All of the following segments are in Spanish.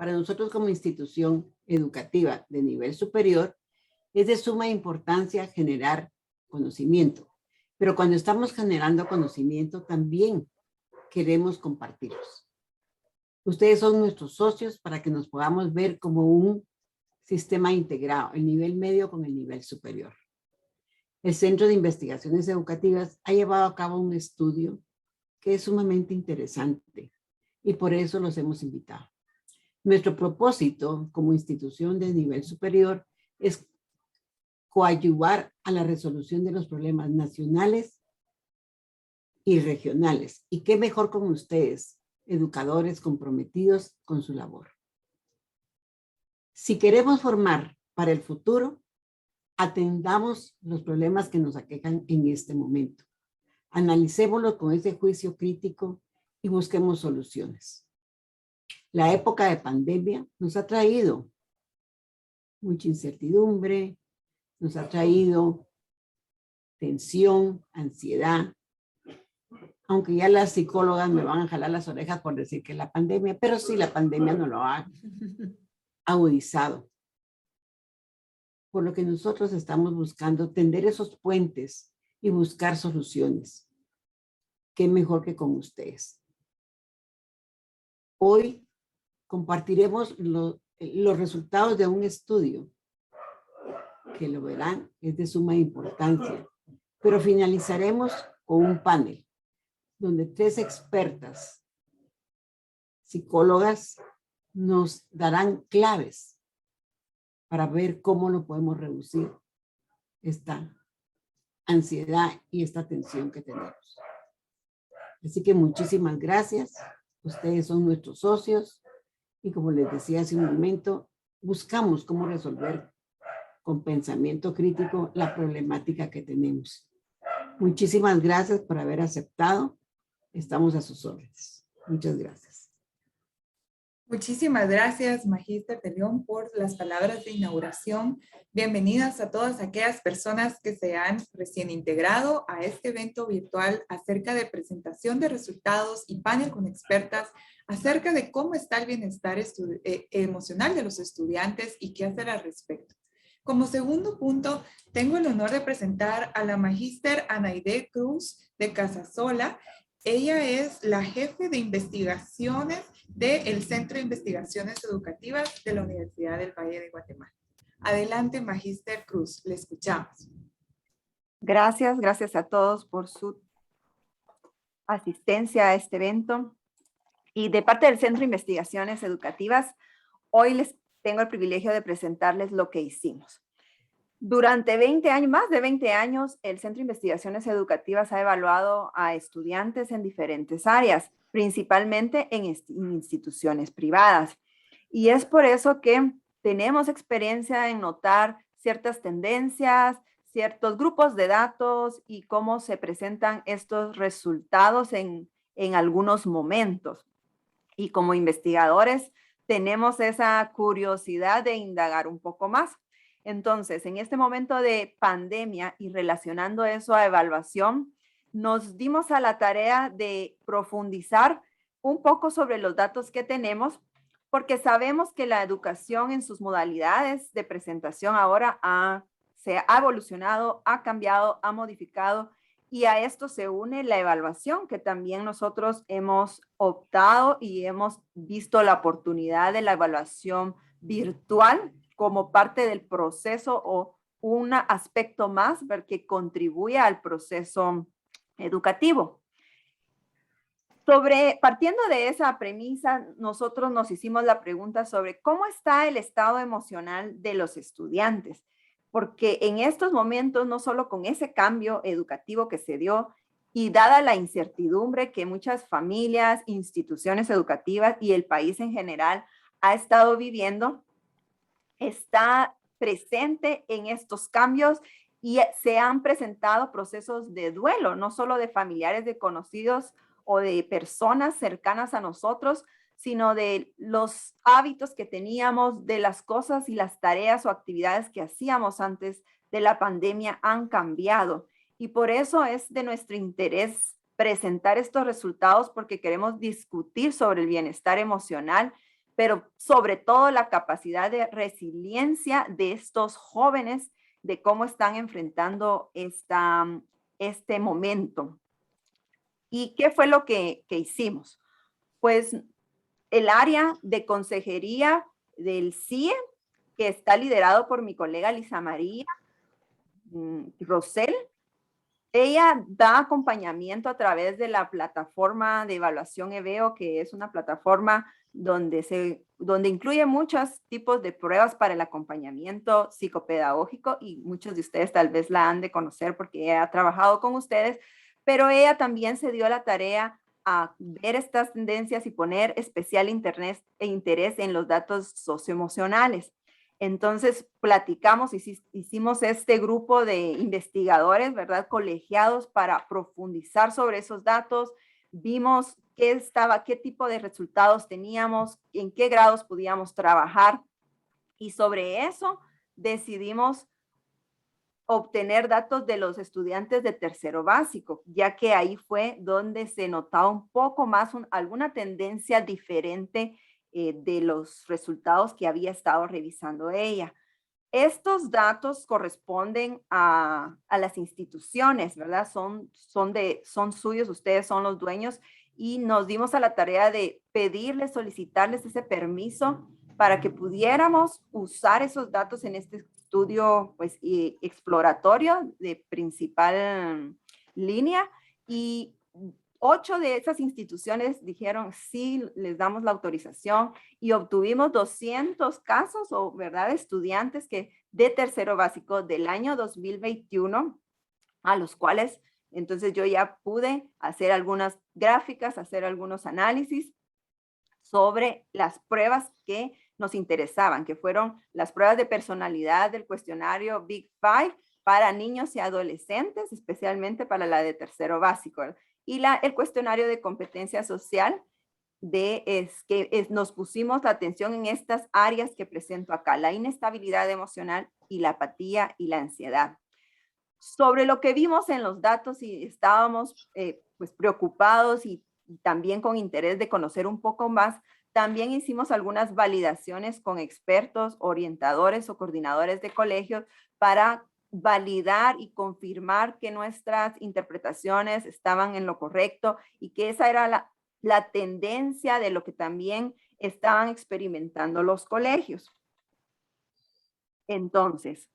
para nosotros como institución educativa de nivel superior, es de suma importancia generar conocimiento. Pero cuando estamos generando conocimiento, también queremos compartirlos. Ustedes son nuestros socios para que nos podamos ver como un sistema integrado, el nivel medio con el nivel superior. El Centro de Investigaciones Educativas ha llevado a cabo un estudio que es sumamente interesante y por eso los hemos invitado. Nuestro propósito como institución de nivel superior es coadyuvar a la resolución de los problemas nacionales y regionales. Y qué mejor con ustedes, educadores comprometidos con su labor. Si queremos formar para el futuro, atendamos los problemas que nos aquejan en este momento. Analicémoslo con ese juicio crítico y busquemos soluciones. La época de pandemia nos ha traído mucha incertidumbre, nos ha traído tensión, ansiedad, aunque ya las psicólogas me van a jalar las orejas por decir que la pandemia, pero sí, la pandemia no lo ha agudizado. Por lo que nosotros estamos buscando tender esos puentes y buscar soluciones. Qué mejor que con ustedes. Hoy compartiremos los resultados de un estudio que lo verán, es de suma importancia, pero finalizaremos con un panel donde 3 expertas psicólogas nos darán claves para ver cómo lo podemos reducir esta ansiedad y esta tensión que tenemos. Así que muchísimas gracias. Ustedes son nuestros socios y como les decía hace un momento, buscamos cómo resolver con pensamiento crítico la problemática que tenemos. Muchísimas gracias por haber aceptado. Estamos a sus órdenes. Muchas gracias. Muchísimas gracias, Magíster de León, por las palabras de inauguración. Bienvenidas a todas aquellas personas que se han recién integrado a este evento virtual acerca de presentación de resultados y panel con expertas acerca de cómo está el bienestar emocional de los estudiantes y qué hacer al respecto. Como segundo punto, tengo el honor de presentar a la Magíster Anaide Cruz de Casasola. Ella es la jefe de investigaciones del Centro de Investigaciones Educativas de la Universidad del Valle de Guatemala. Adelante, Magíster Cruz, le escuchamos. Gracias a todos por su asistencia a este evento. Y de parte del Centro de Investigaciones Educativas, hoy les tengo el privilegio de presentarles lo que hicimos. Durante 20 años, más de 20 años, el Centro de Investigaciones Educativas ha evaluado a estudiantes en diferentes áreas, principalmente en instituciones privadas. Y es por eso que tenemos experiencia en notar ciertas tendencias, ciertos grupos de datos y cómo se presentan estos resultados en algunos momentos. Y como investigadores, tenemos esa curiosidad de indagar un poco más. Entonces, en este momento de pandemia y relacionando eso a evaluación, nos dimos a la tarea de profundizar un poco sobre los datos que tenemos, porque sabemos que la educación en sus modalidades de presentación ahora se ha evolucionado, ha cambiado, ha modificado, y a esto se une la evaluación, que también nosotros hemos optado y hemos visto la oportunidad de la evaluación virtual como parte del proceso o un aspecto más que contribuye al proceso educativo. Partiendo de esa premisa, nosotros nos hicimos la pregunta sobre cómo está el estado emocional de los estudiantes, porque en estos momentos, no solo con ese cambio educativo que se dio y dada la incertidumbre que muchas familias, instituciones educativas y el país en general ha estado viviendo, está presente en estos cambios y se han presentado procesos de duelo, no solo de familiares, de conocidos o de personas cercanas a nosotros, sino de los hábitos que teníamos, de las cosas y las tareas o actividades que hacíamos antes de la pandemia han cambiado. Y por eso es de nuestro interés presentar estos resultados, porque queremos discutir sobre el bienestar emocional pero sobre todo la capacidad de resiliencia de estos jóvenes, de cómo están enfrentando este momento. ¿Y qué fue lo que hicimos? Pues el área de consejería del CIE, que está liderado por mi colega Lisa María Rosell, ella da acompañamiento a través de la plataforma de evaluación EVEO, que es una plataforma donde incluye muchos tipos de pruebas para el acompañamiento psicopedagógico, y muchos de ustedes tal vez la han de conocer porque ella ha trabajado con ustedes, pero ella también se dio la tarea a ver estas tendencias y poner especial interés en los datos socioemocionales. Entonces, platicamos, hicimos este grupo de investigadores, ¿verdad? Colegiados para profundizar sobre esos datos. Vimos qué tipo de resultados teníamos, en qué grados podíamos trabajar. Y sobre eso decidimos obtener datos de los estudiantes de tercero básico, ya que ahí fue donde se notaba un poco más alguna tendencia diferente de los resultados que había estado revisando ella. Estos datos corresponden a las instituciones, ¿verdad? Son suyos, ustedes son los dueños, y nos dimos a la tarea de pedirles, solicitarles ese permiso para que pudiéramos usar esos datos en este estudio pues, exploratorio de principal línea, y 8 de esas instituciones dijeron sí, les damos la autorización, y obtuvimos 200 casos o, ¿verdad?, estudiantes de tercero básico del año 2021, a los cuales entonces yo ya pude hacer algunas gráficas, hacer algunos análisis sobre las pruebas que nos interesaban, que fueron las pruebas de personalidad del cuestionario Big Five para niños y adolescentes, especialmente para la de tercero básico, y el cuestionario de competencia social, nos pusimos la atención en estas áreas que presento acá: la inestabilidad emocional y la apatía y la ansiedad. Sobre lo que vimos en los datos, y estábamos pues preocupados y también con interés de conocer un poco más, también hicimos algunas validaciones con expertos, orientadores o coordinadores de colegios para validar y confirmar que nuestras interpretaciones estaban en lo correcto y que esa era la tendencia de lo que también estaban experimentando los colegios. Entonces,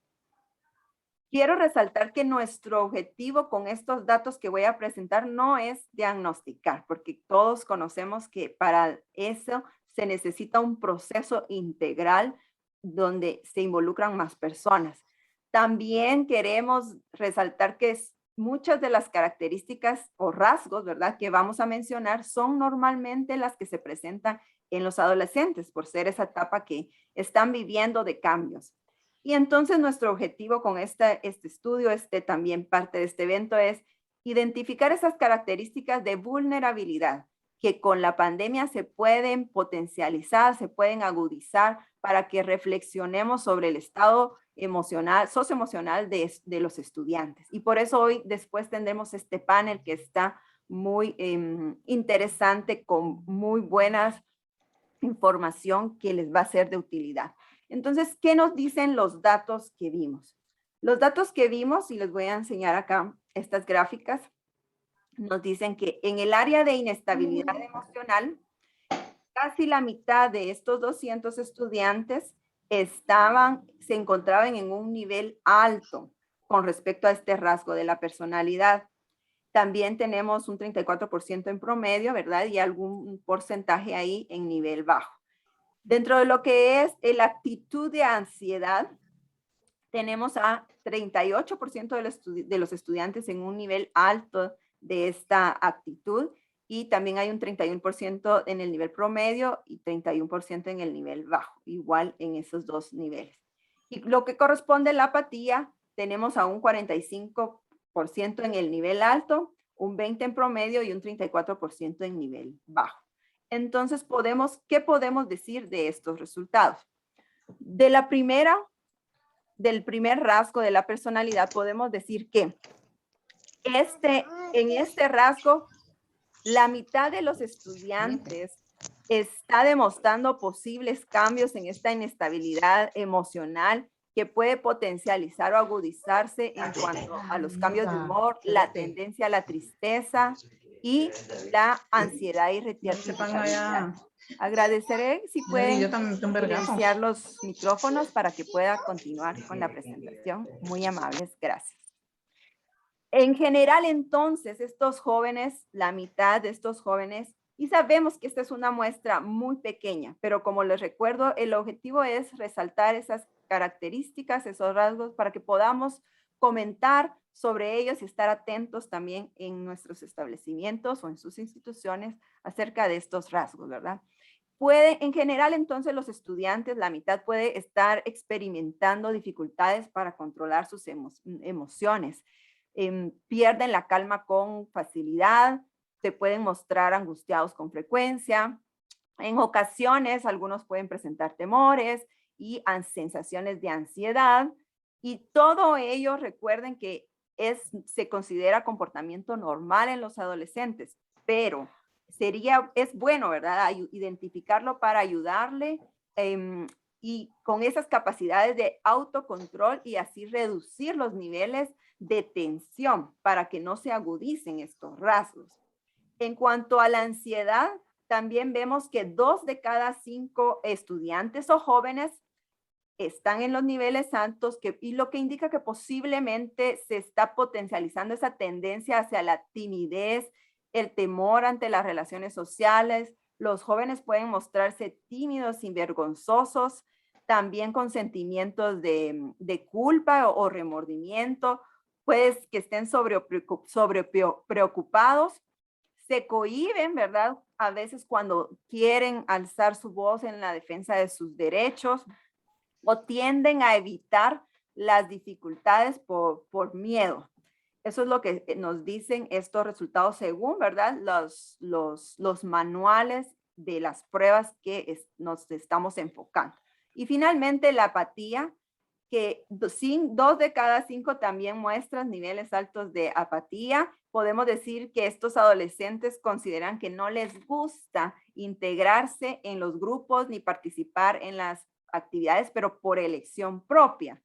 quiero resaltar que nuestro objetivo con estos datos que voy a presentar no es diagnosticar, porque todos conocemos que para eso se necesita un proceso integral donde se involucran más personas. También queremos resaltar que muchas de las características o rasgos, ¿verdad?, que vamos a mencionar son normalmente las que se presentan en los adolescentes, por ser esa etapa que están viviendo de cambios. Y entonces nuestro objetivo con este estudio, también parte de este evento, es identificar esas características de vulnerabilidad que con la pandemia se pueden potencializar, se pueden agudizar, para que reflexionemos sobre el estado emocional, socioemocional de los estudiantes. Y por eso hoy después tendremos este panel que está muy interesante, con muy buena información que les va a ser de utilidad. Entonces, ¿qué nos dicen los datos que vimos? Los datos que vimos, y les voy a enseñar acá estas gráficas, nos dicen que en el área de inestabilidad emocional, casi la mitad de estos 200 estudiantes se encontraban en un nivel alto con respecto a este rasgo de la personalidad. También tenemos un 34% en promedio, ¿verdad? Y algún porcentaje ahí en nivel bajo. Dentro de lo que es la actitud de ansiedad, tenemos a 38% de los estudiantes en un nivel alto de esta actitud, y también hay un 31% en el nivel promedio y 31% en el nivel bajo, igual en esos dos niveles. Y lo que corresponde a la apatía, tenemos a un 45% en el nivel alto, un 20% en promedio y un 34% en nivel bajo. Entonces, ¿qué podemos decir de estos resultados? Del primer rasgo de la personalidad, podemos decir que en este rasgo, la mitad de los estudiantes está demostrando posibles cambios en esta inestabilidad emocional que puede potencializar o agudizarse en cuanto a los cambios de humor, la tendencia a la tristeza y la ansiedad y irritabilidad. Agradeceré si pueden silenciar los micrófonos para que pueda continuar con la presentación. Muy amables, gracias. En general, entonces, estos jóvenes, la mitad de estos jóvenes, y sabemos que esta es una muestra muy pequeña, pero como les recuerdo, el objetivo es resaltar esas características, esos rasgos, para que podamos comentar sobre ellos y estar atentos también en nuestros establecimientos o en sus instituciones acerca de estos rasgos, ¿verdad? En general, entonces, los estudiantes, la mitad puede estar experimentando dificultades para controlar sus emociones. Pierden la calma con facilidad, se pueden mostrar angustiados con frecuencia. En ocasiones, algunos pueden presentar temores y sensaciones de ansiedad. Y todo ello, recuerden que se considera comportamiento normal en los adolescentes, pero es bueno, ¿verdad? Identificarlo para ayudarle y con esas capacidades de autocontrol y así reducir los niveles de tensión para que no se agudicen estos rasgos. En cuanto a la ansiedad, también vemos que 2 de cada 5 estudiantes o jóvenes están en los niveles altos y lo que indica que posiblemente se está potencializando esa tendencia hacia la timidez, el temor ante las relaciones sociales. Los jóvenes pueden mostrarse tímidos y vergonzosos, también con sentimientos de culpa o remordimiento, pues que estén preocupados, se cohíben, ¿verdad? A veces cuando quieren alzar su voz en la defensa de sus derechos o tienden a evitar las dificultades por miedo. Eso es lo que nos dicen estos resultados según, ¿verdad? Los manuales de las pruebas que nos estamos enfocando. Y finalmente la apatía, que 2 de cada 5 también muestran niveles altos de apatía. Podemos decir que estos adolescentes consideran que no les gusta integrarse en los grupos ni participar en las actividades, pero por elección propia.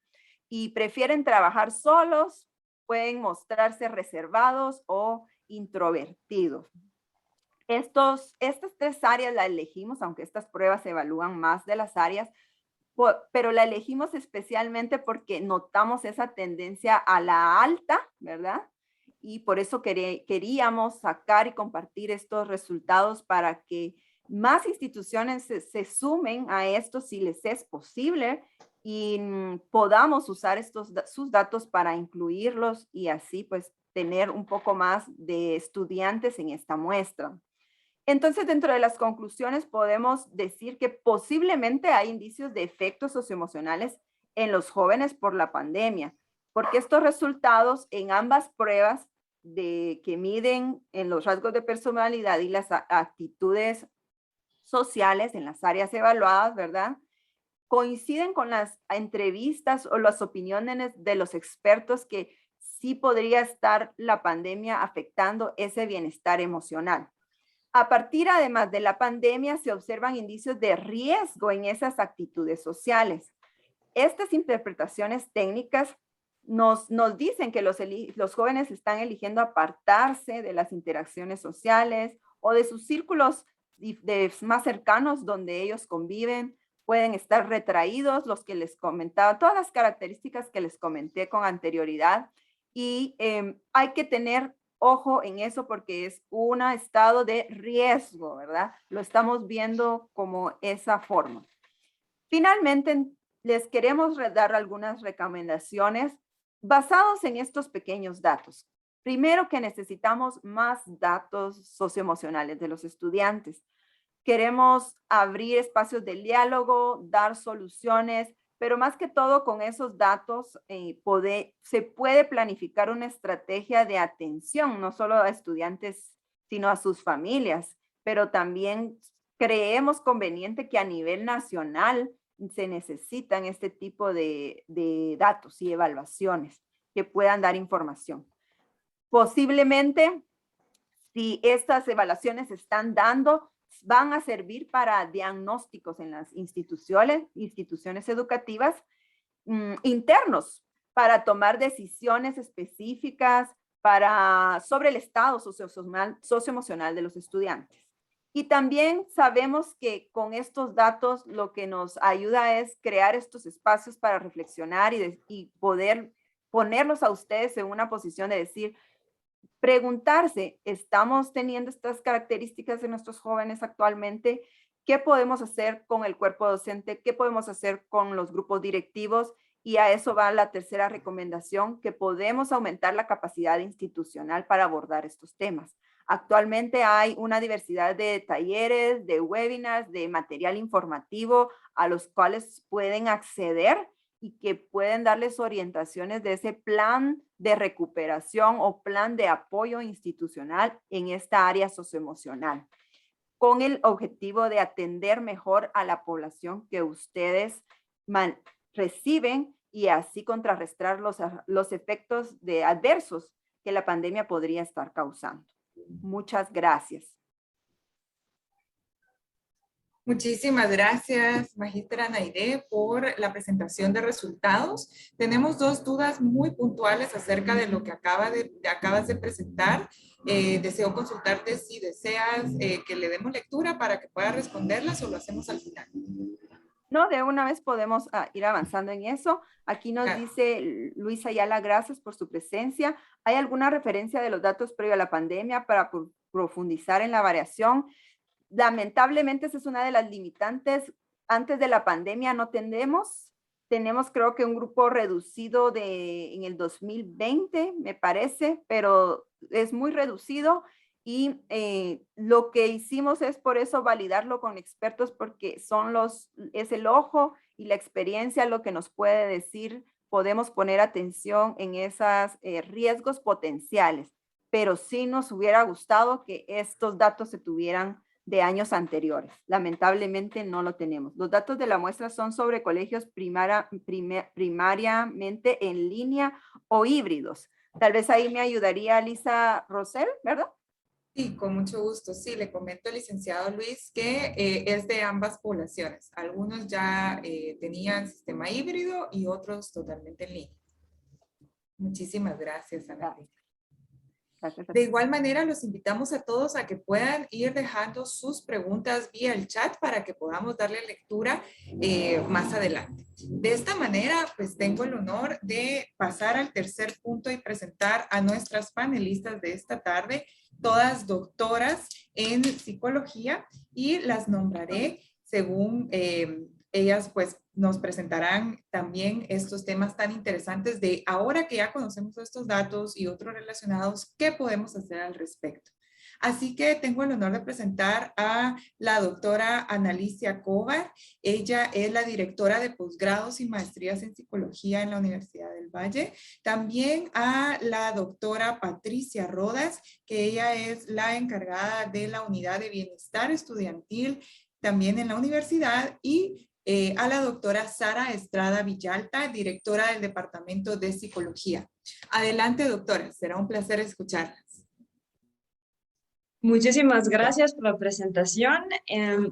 Y prefieren trabajar solos, pueden mostrarse reservados o introvertidos. Estas 3 áreas las elegimos, aunque estas pruebas evalúan más de las áreas, pero la elegimos especialmente porque notamos esa tendencia a la alta, ¿verdad? Y por eso queríamos sacar y compartir estos resultados para que más instituciones se sumen a esto si les es posible y podamos usar sus datos para incluirlos y así pues tener un poco más de estudiantes en esta muestra. Entonces, dentro de las conclusiones podemos decir que posiblemente hay indicios de efectos socioemocionales en los jóvenes por la pandemia, porque estos resultados en ambas pruebas que miden en los rasgos de personalidad y las actitudes sociales en las áreas evaluadas, ¿verdad? Coinciden con las entrevistas o las opiniones de los expertos que sí podría estar la pandemia afectando ese bienestar emocional. A partir, además de la pandemia, se observan indicios de riesgo en esas actitudes sociales. Estas interpretaciones técnicas nos dicen que los jóvenes están eligiendo apartarse de las interacciones sociales o de sus círculos más cercanos donde ellos conviven. Pueden estar retraídos, los que les comentaba, todas las características que les comenté con anterioridad. Y hay que tener ojo en eso porque es un estado de riesgo, ¿verdad? Lo estamos viendo como esa forma. Finalmente, les queremos dar algunas recomendaciones basados en estos pequeños datos. Primero, que necesitamos más datos socioemocionales de los estudiantes. Queremos abrir espacios de diálogo, dar soluciones, pero más que todo con esos datos se puede planificar una estrategia de atención, no solo a estudiantes, sino a sus familias, pero también creemos conveniente que a nivel nacional se necesitan este tipo de datos y evaluaciones que puedan dar información. Posiblemente, si estas evaluaciones se están dando, van a servir para diagnósticos en las instituciones educativas internos, para tomar decisiones específicas sobre el estado socioemocional de los estudiantes. Y también sabemos que con estos datos lo que nos ayuda es crear estos espacios para reflexionar y poder ponerlos a ustedes en una posición de decir, preguntarse, ¿estamos teniendo estas características de nuestros jóvenes actualmente? ¿Qué podemos hacer con el cuerpo docente? ¿Qué podemos hacer con los grupos directivos? Y a eso va la tercera recomendación, que podemos aumentar la capacidad institucional para abordar estos temas. Actualmente hay una diversidad de talleres, de webinars, de material informativo a los cuales pueden acceder y que pueden darles orientaciones de ese plan de recuperación o plan de apoyo institucional en esta área socioemocional, con el objetivo de atender mejor a la población que ustedes reciben y así contrarrestar los efectos adversos que la pandemia podría estar causando. Muchas gracias. Muchísimas gracias, magistra Naide, por la presentación de resultados. Tenemos dos dudas muy puntuales acerca de lo que acabas de presentar. Deseo consultarte si deseas que le demos lectura para que pueda responderlas o lo hacemos al final. No, de una vez podemos ir avanzando en eso. Aquí nos dice Luisa Ayala, gracias por su presencia. ¿Hay alguna referencia de los datos previo a la pandemia para profundizar en la variación? Lamentablemente, esa es una de las limitantes. Antes de la pandemia no tenemos creo que un grupo reducido en el 2020, me parece, pero es muy reducido. Y lo que hicimos es por eso validarlo con expertos, porque es el ojo y la experiencia lo que nos puede decir, podemos poner atención en esos riesgos potenciales, pero sí nos hubiera gustado que estos datos se tuvieran de años anteriores. Lamentablemente no lo tenemos. Los datos de la muestra son sobre colegios primariamente en línea o híbridos. Tal vez ahí me ayudaría Lisa Rosell, ¿verdad? Sí, con mucho gusto. Sí, le comento al licenciado Luis que es de ambas poblaciones. Algunos ya tenían sistema híbrido y otros totalmente en línea. Muchísimas gracias, Ana. De igual manera, los invitamos a todos a que puedan ir dejando sus preguntas vía el chat para que podamos darle lectura más adelante. De esta manera, pues tengo el honor de pasar al tercer punto y presentar a nuestras panelistas de esta tarde, todas doctoras en psicología, y las nombraré según ellas pues nos presentarán también estos temas tan interesantes de ahora que ya conocemos estos datos y otros relacionados, ¿qué podemos hacer al respecto? Así que tengo el honor de presentar a la doctora Analicia Cobar. Ella es la directora de posgrados y maestrías en psicología en la Universidad del Valle. También a la doctora Patricia Rodas, que ella es la encargada de la unidad de bienestar estudiantil también en la universidad, y a la doctora Sara Estrada Villalta, directora del Departamento de Psicología. Adelante, doctora. Será un placer escucharlas. Muchísimas gracias por la presentación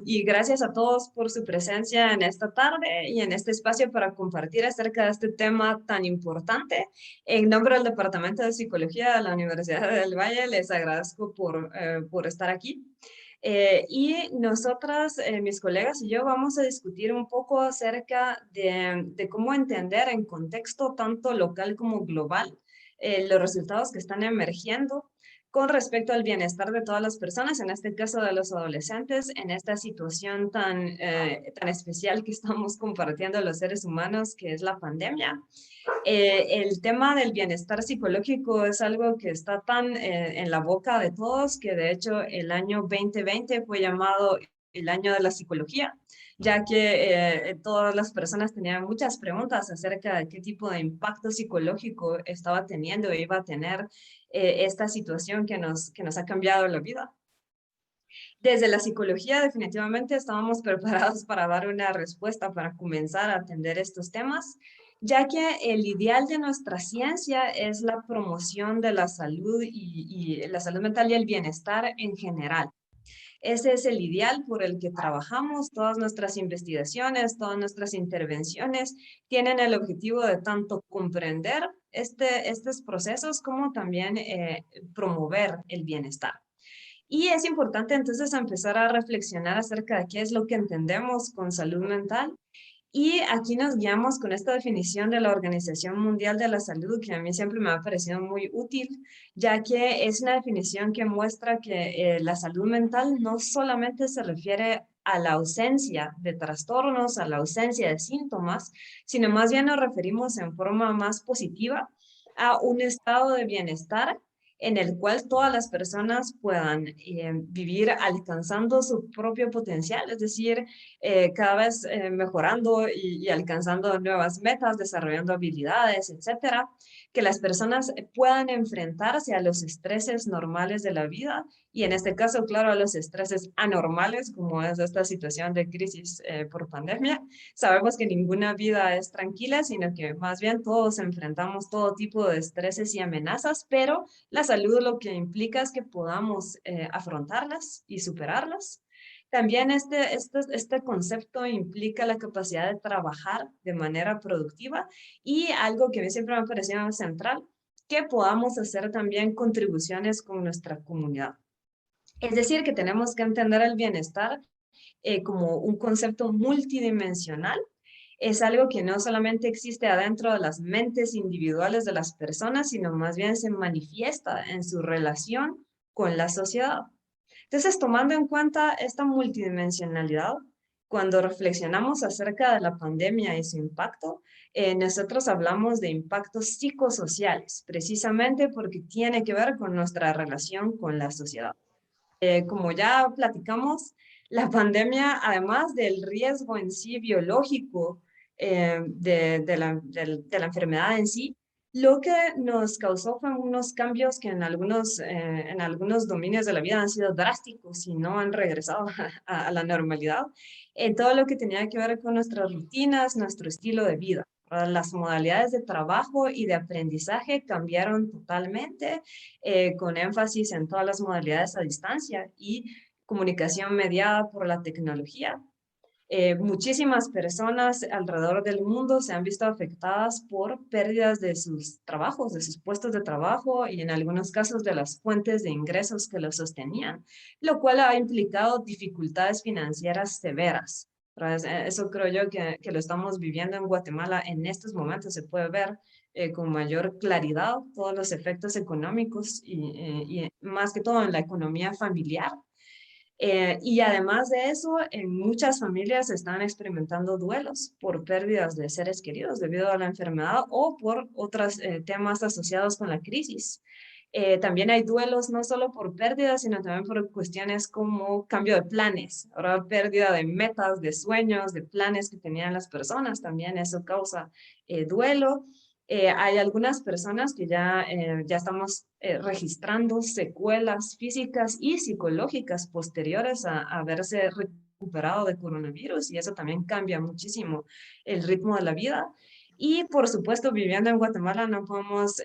y gracias a todos por su presencia en esta tarde y en este espacio para compartir acerca de este tema tan importante. En nombre del Departamento de Psicología de la Universidad del Valle, les agradezco por estar aquí. Y nosotras, mis colegas y yo, vamos a discutir un poco acerca de cómo entender en contexto tanto local como global los resultados que están emergiendo con respecto al bienestar de todas las personas, en este caso de los adolescentes, en esta situación tan especial que estamos compartiendo los seres humanos, que es la pandemia. El tema del bienestar psicológico es algo que está tan en la boca de todos, que de hecho el año 2020 fue llamado el año de la psicología, ya que todas las personas tenían muchas preguntas acerca de qué tipo de impacto psicológico estaba teniendo o iba a tener esta situación que nos ha cambiado la vida. Desde la psicología definitivamente estábamos preparados para dar una respuesta, para comenzar a atender estos temas, ya que el ideal de nuestra ciencia es la promoción de la salud y la salud mental y el bienestar en general. Ese es el ideal por el que trabajamos. Todas nuestras investigaciones, todas nuestras intervenciones tienen el objetivo de tanto comprender estos procesos como también promover el bienestar. Y es importante entonces empezar a reflexionar acerca de qué es lo que entendemos con salud mental. Y aquí nos guiamos con esta definición de la Organización Mundial de la Salud, que a mí siempre me ha parecido muy útil, ya que es una definición que muestra que la salud mental no solamente se refiere a la ausencia de trastornos, a la ausencia de síntomas, sino más bien nos referimos en forma más positiva a un estado de bienestar en el cual todas las personas puedan vivir alcanzando su propio potencial, es decir, cada vez mejorando y alcanzando nuevas metas, desarrollando habilidades, etcétera, que las personas puedan enfrentarse a los estreses normales de la vida y en este caso, claro, a los estreses anormales, como es esta situación de crisis por pandemia. Sabemos que ninguna vida es tranquila, sino que más bien todos enfrentamos todo tipo de estreses y amenazas, pero la salud lo que implica es que podamos afrontarlas y superarlas. También este concepto implica la capacidad de trabajar de manera productiva y algo que a mí siempre me ha parecido central, que podamos hacer también contribuciones con nuestra comunidad. Es decir, que tenemos que entender el bienestar como un concepto multidimensional. Es algo que no solamente existe adentro de las mentes individuales de las personas, sino más bien se manifiesta en su relación con la sociedad. Entonces, tomando en cuenta esta multidimensionalidad, cuando reflexionamos acerca de la pandemia y su impacto, nosotros hablamos de impactos psicosociales, precisamente porque tiene que ver con nuestra relación con la sociedad. Como ya platicamos, la pandemia, además del riesgo en sí biológico de la enfermedad en sí, lo que nos causó fue unos cambios que en algunos dominios de la vida han sido drásticos y no han regresado a la normalidad, en todo lo que tenía que ver con nuestras rutinas, nuestro estilo de vida. Las modalidades de trabajo y de aprendizaje cambiaron totalmente, con énfasis en todas las modalidades a distancia y comunicación mediada por la tecnología. Muchísimas personas alrededor del mundo se han visto afectadas por pérdidas de sus trabajos, de sus puestos de trabajo y en algunos casos de las fuentes de ingresos que los sostenían, lo cual ha implicado dificultades financieras severas. Eso creo yo que lo estamos viviendo en Guatemala en estos momentos, se puede ver con mayor claridad todos los efectos económicos y más que todo en la economía familiar. Y además de eso, en muchas familias están experimentando duelos por pérdidas de seres queridos debido a la enfermedad o por otros temas asociados con la crisis. También hay duelos no solo por pérdidas, sino también por cuestiones como cambio de planes, ahora pérdida de metas, de sueños, de planes que tenían las personas, también eso causa duelo. Hay algunas personas que ya estamos registrando secuelas físicas y psicológicas posteriores a haberse recuperado de coronavirus y eso también cambia muchísimo el ritmo de la vida. Y por supuesto, viviendo en Guatemala no podemos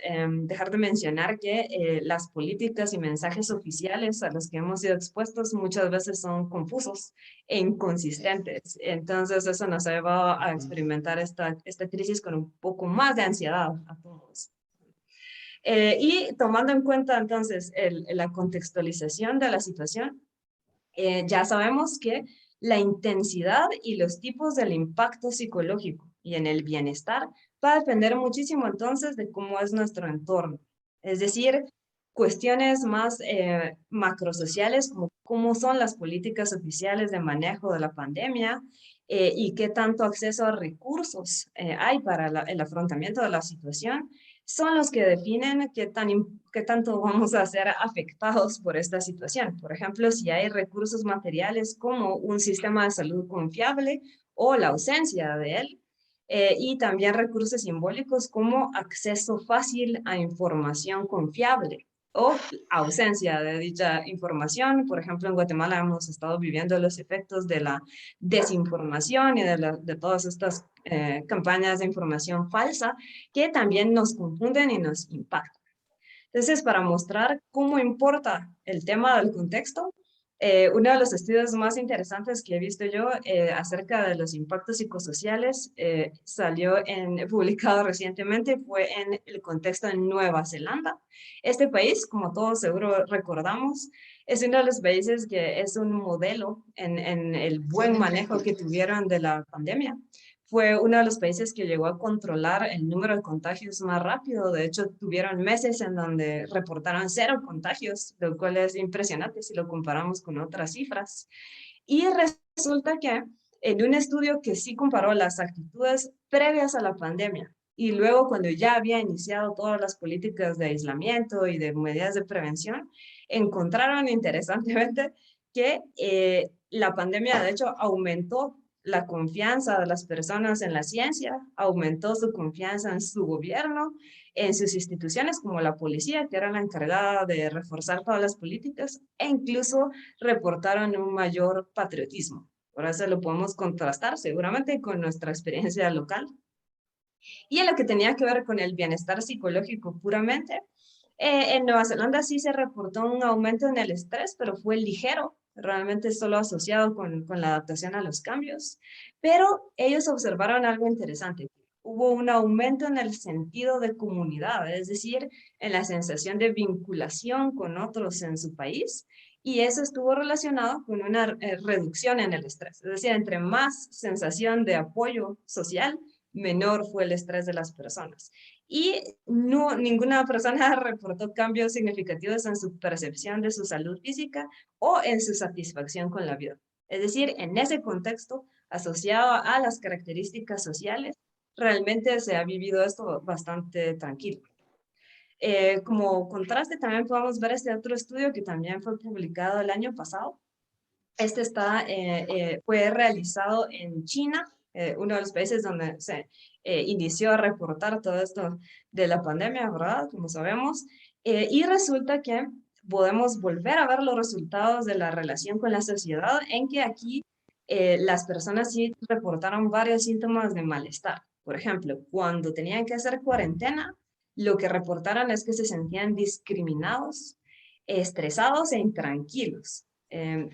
dejar de mencionar que las políticas y mensajes oficiales a los que hemos sido expuestos muchas veces son confusos e inconsistentes. Entonces eso nos ha llevado a experimentar esta crisis con un poco más de ansiedad a todos. Y tomando en cuenta entonces la contextualización de la situación, ya sabemos que la intensidad y los tipos del impacto psicológico y en el bienestar va a depender muchísimo entonces de cómo es nuestro entorno. Es decir, cuestiones más macrosociales como cómo son las políticas oficiales de manejo de la pandemia y qué tanto acceso a recursos hay para el afrontamiento de la situación, son los que definen qué tanto vamos a ser afectados por esta situación. Por ejemplo, si hay recursos materiales como un sistema de salud confiable o la ausencia de él, y también recursos simbólicos como acceso fácil a información confiable o ausencia de dicha información. Por ejemplo, en Guatemala hemos estado viviendo los efectos de la desinformación y de todas estas campañas de información falsa que también nos confunden y nos impactan. Entonces, para mostrar cómo importa el tema del contexto, Uno de los estudios más interesantes que he visto yo acerca de los impactos psicosociales publicado recientemente, fue en el contexto de Nueva Zelanda. Este país, como todos seguro recordamos, es uno de los países que es un modelo en el buen manejo que tuvieron de la pandemia. Fue uno de los países que llegó a controlar el número de contagios más rápido. De hecho, tuvieron meses en donde reportaron 0 contagios, lo cual es impresionante si lo comparamos con otras cifras. Y resulta que en un estudio que sí comparó las actitudes previas a la pandemia y luego cuando ya había iniciado todas las políticas de aislamiento y de medidas de prevención, encontraron interesantemente que la pandemia de hecho aumentó la confianza de las personas en la ciencia, aumentó su confianza en su gobierno, en sus instituciones como la policía, que era la encargada de reforzar todas las políticas, e incluso reportaron un mayor patriotismo. Por eso lo podemos contrastar seguramente con nuestra experiencia local. Y en lo que tenía que ver con el bienestar psicológico puramente, en Nueva Zelanda sí se reportó un aumento en el estrés, pero fue ligero, realmente solo asociado con la adaptación a los cambios. Pero ellos observaron algo interesante. Hubo un aumento en el sentido de comunidad, es decir, en la sensación de vinculación con otros en su país. Y eso estuvo relacionado con una reducción en el estrés. Es decir, entre más sensación de apoyo social, menor fue el estrés de las personas. Y ninguna persona reportó cambios significativos en su percepción de su salud física o en su satisfacción con la vida. Es decir, en ese contexto asociado a las características sociales, realmente se ha vivido esto bastante tranquilo. Como contraste, también podemos ver este otro estudio que también fue publicado el año pasado. Este fue realizado en China, uno de los países donde se inició a reportar todo esto de la pandemia, ¿verdad? Como sabemos. Y resulta que podemos volver a ver los resultados de la relación con la sociedad, en que aquí las personas sí reportaron varios síntomas de malestar. Por ejemplo, cuando tenían que hacer cuarentena, lo que reportaron es que se sentían discriminados, estresados e intranquilos.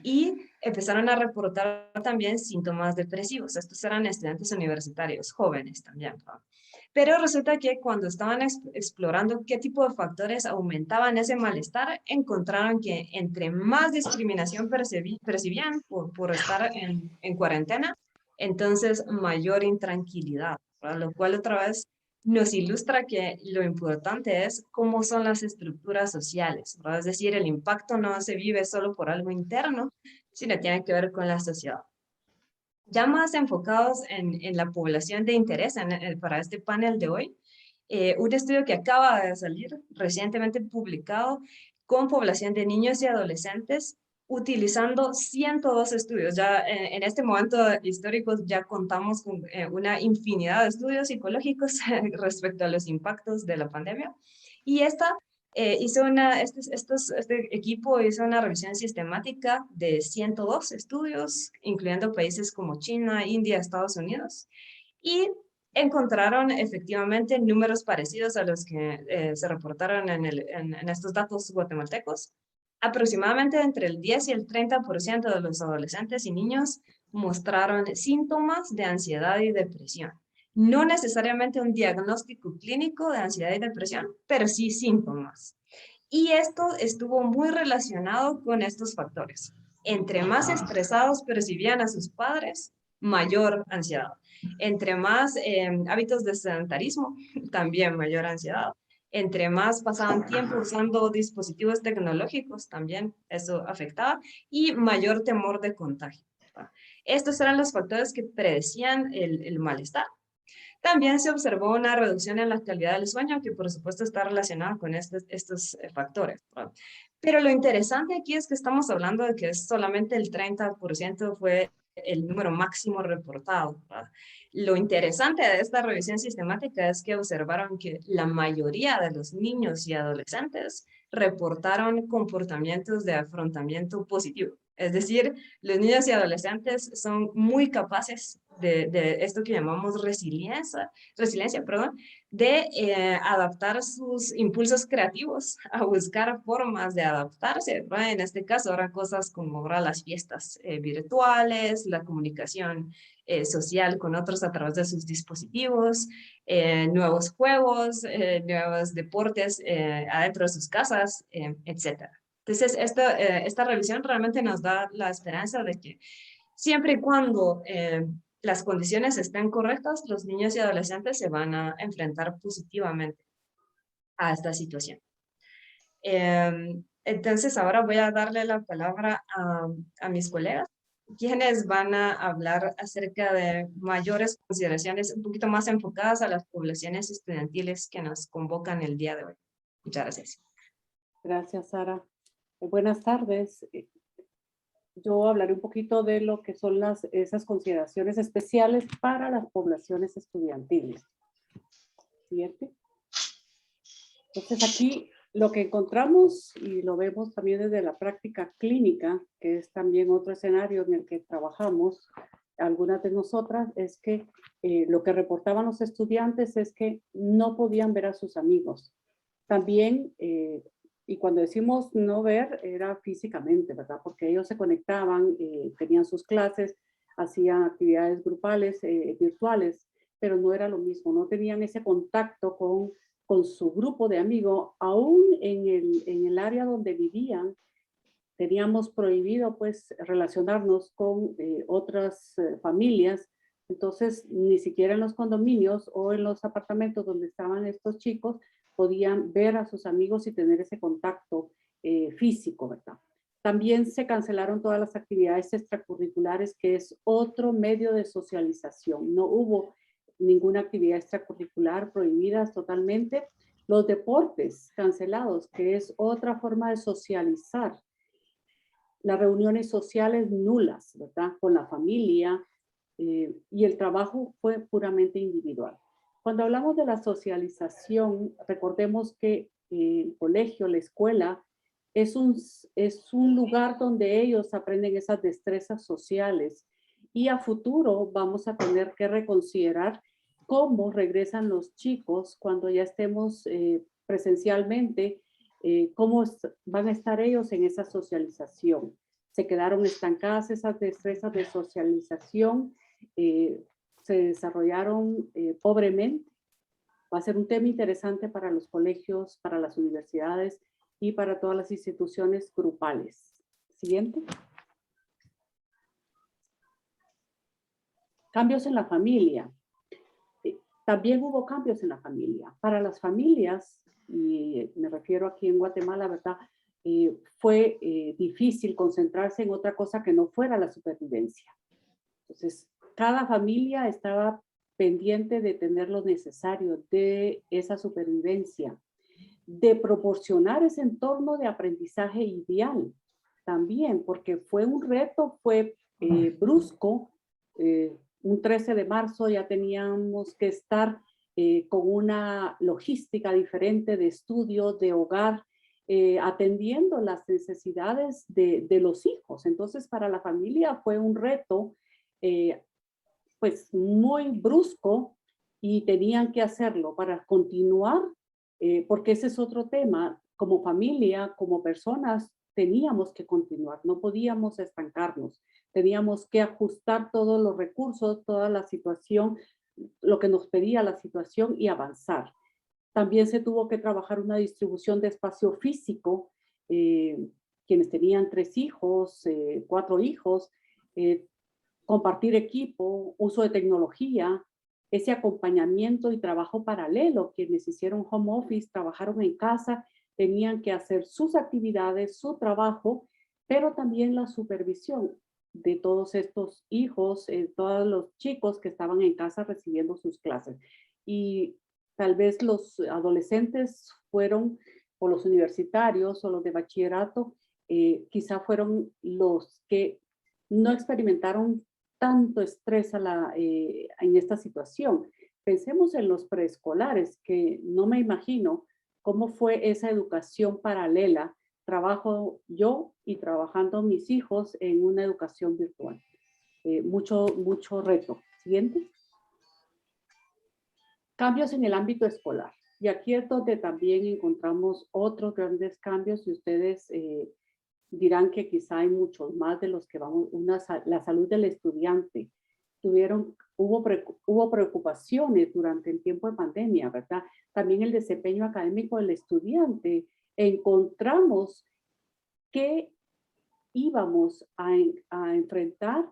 Y empezaron a reportar también síntomas depresivos. Estos eran estudiantes universitarios, jóvenes también, ¿no? Pero resulta que cuando estaban explorando qué tipo de factores aumentaban ese malestar, encontraron que entre más discriminación percibían por estar en cuarentena, entonces mayor intranquilidad, ¿verdad? Lo cual otra vez nos ilustra que lo importante es cómo son las estructuras sociales, ¿verdad? Es decir, el impacto no se vive solo por algo interno, sino tiene que ver con la sociedad. Ya más enfocados en la población de interés para este panel de hoy, un estudio que acaba de salir, recientemente publicado, con población de niños y adolescentes, utilizando 102 estudios. Ya en este momento histórico ya contamos con una infinidad de estudios psicológicos respecto a los impactos de la pandemia. Y este equipo hizo una revisión sistemática de 102 estudios, incluyendo países como China, India, Estados Unidos, y encontraron efectivamente números parecidos a los que se reportaron en estos datos guatemaltecos. Aproximadamente entre el 10 y el 30% de los adolescentes y niños mostraron síntomas de ansiedad y depresión. No necesariamente un diagnóstico clínico de ansiedad y depresión, pero sí síntomas. Y esto estuvo muy relacionado con estos factores. Entre más estresados percibían a sus padres, mayor ansiedad. Entre más hábitos de sedentarismo, también mayor ansiedad. Entre más pasaban tiempo usando dispositivos tecnológicos, también eso afectaba, y mayor temor de contagio. Estos eran los factores que predecían el malestar. También se observó una reducción en la calidad del sueño, que por supuesto está relacionada con estos factores, ¿verdad? Pero lo interesante aquí es que estamos hablando de que solamente el 30% fue el número máximo reportado, ¿verdad? Lo interesante de esta revisión sistemática es que observaron que la mayoría de los niños y adolescentes reportaron comportamientos de afrontamiento positivo. Es decir, los niños y adolescentes son muy capaces de esto que llamamos resiliencia, perdón, de adaptar sus impulsos creativos a buscar formas de adaptarse, ¿verdad? En este caso, ahora cosas como ahora las fiestas virtuales, la comunicación social con otros a través de sus dispositivos, nuevos juegos, nuevos deportes adentro de sus casas, etcétera. Entonces, esta revisión realmente nos da la esperanza de que siempre y cuando las condiciones estén correctas, los niños y adolescentes se van a enfrentar positivamente a esta situación. Entonces, ahora voy a darle la palabra a mis colegas, quienes van a hablar acerca de mayores consideraciones un poquito más enfocadas a las poblaciones estudiantiles que nos convocan el día de hoy. Muchas gracias. Gracias, Sara. Buenas tardes. Yo hablaré un poquito de lo que son esas consideraciones especiales para las poblaciones estudiantiles. Siguiente. Entonces aquí lo que encontramos, y lo vemos también desde la práctica clínica, que es también otro escenario en el que trabajamos, algunas de nosotras, es que lo que reportaban los estudiantes es que no podían ver a sus amigos. También, y cuando decimos no ver, era físicamente, ¿verdad? Porque ellos se conectaban, tenían sus clases, hacían actividades grupales, virtuales, pero no era lo mismo, no tenían ese contacto con su grupo de amigos, aún en el área donde vivían, teníamos prohibido pues relacionarnos con otras familias. Entonces ni siquiera en los condominios o en los apartamentos donde estaban estos chicos podían ver a sus amigos y tener ese contacto físico, ¿verdad? También se cancelaron todas las actividades extracurriculares, que es otro medio de socialización. No hubo ninguna actividad extracurricular, prohibidas totalmente. Los deportes cancelados, que es otra forma de socializar. Las reuniones sociales nulas, ¿verdad? Con la familia, y el trabajo fue puramente individual. Cuando hablamos de la socialización, recordemos que el colegio, la escuela, es un lugar donde ellos aprenden esas destrezas sociales, y a futuro vamos a tener que reconsiderar cómo regresan los chicos cuando ya estemos presencialmente, cómo van a estar ellos en esa socialización. Se quedaron estancadas esas destrezas de socialización, se desarrollaron pobremente. Va a ser un tema interesante para los colegios, para las universidades y para todas las instituciones grupales. Siguiente. Cambios en la familia. También hubo cambios en la familia. Para las familias, y me refiero aquí en Guatemala, ¿verdad? Fue difícil concentrarse en otra cosa que no fuera la supervivencia. Entonces, cada familia estaba pendiente de tener lo necesario de esa supervivencia, de proporcionar ese entorno de aprendizaje ideal también, porque fue un reto, fue brusco. Un 13 de marzo ya teníamos que estar con una logística diferente de estudio, de hogar, atendiendo las necesidades de los hijos. Entonces, para la familia fue un reto pues muy brusco, y tenían que hacerlo para continuar, porque ese es otro tema. Como familia, como personas, teníamos que continuar, no podíamos estancarnos, teníamos que ajustar todos los recursos, toda la situación, lo que nos pedía la situación, y avanzar. También se tuvo que trabajar una distribución de espacio físico, quienes tenían 3 hijos, 4 hijos, compartir equipo, uso de tecnología, ese acompañamiento y trabajo paralelo. Quienes hicieron home office, trabajaron en casa, tenían que hacer sus actividades, su trabajo, pero también la supervisión de todos estos hijos, todos los chicos que estaban en casa recibiendo sus clases. Y tal vez los adolescentes fueron, o los universitarios, o los de bachillerato, quizá fueron los que no experimentaron tanto estrés en esta situación. Pensemos en los preescolares, que no me imagino cómo fue esa educación paralela. Trabajo yo y trabajando mis hijos en una educación virtual. Mucho reto. Siguiente. Cambios en el ámbito escolar. Y aquí es donde también encontramos otros grandes cambios y ustedes dirán que quizá hay muchos más de los que vamos. La salud del estudiante. Hubo preocupaciones durante el tiempo de pandemia, ¿verdad? También el desempeño académico del estudiante. Encontramos que íbamos a enfrentar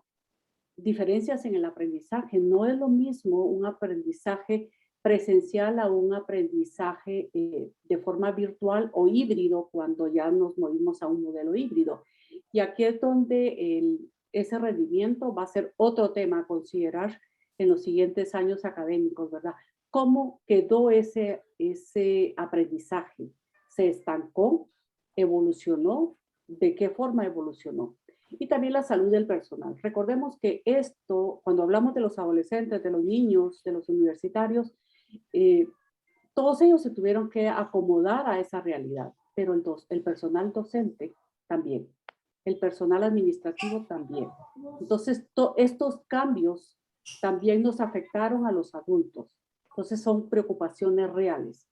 diferencias en el aprendizaje. No es lo mismo un aprendizaje presencial a un aprendizaje de forma virtual o híbrido cuando ya nos movimos a un modelo híbrido. Y aquí es donde ese rendimiento va a ser otro tema a considerar en los siguientes años académicos, ¿verdad? ¿Cómo quedó ese aprendizaje? ¿Se estancó? ¿Evolucionó? ¿De qué forma evolucionó? Y también la salud del personal. Recordemos que esto, cuando hablamos de los adolescentes, de los niños, de los universitarios, todos ellos se tuvieron que acomodar a esa realidad, pero el personal docente también, el personal administrativo también. Entonces, estos cambios también nos afectaron a los adultos. Entonces, son preocupaciones reales.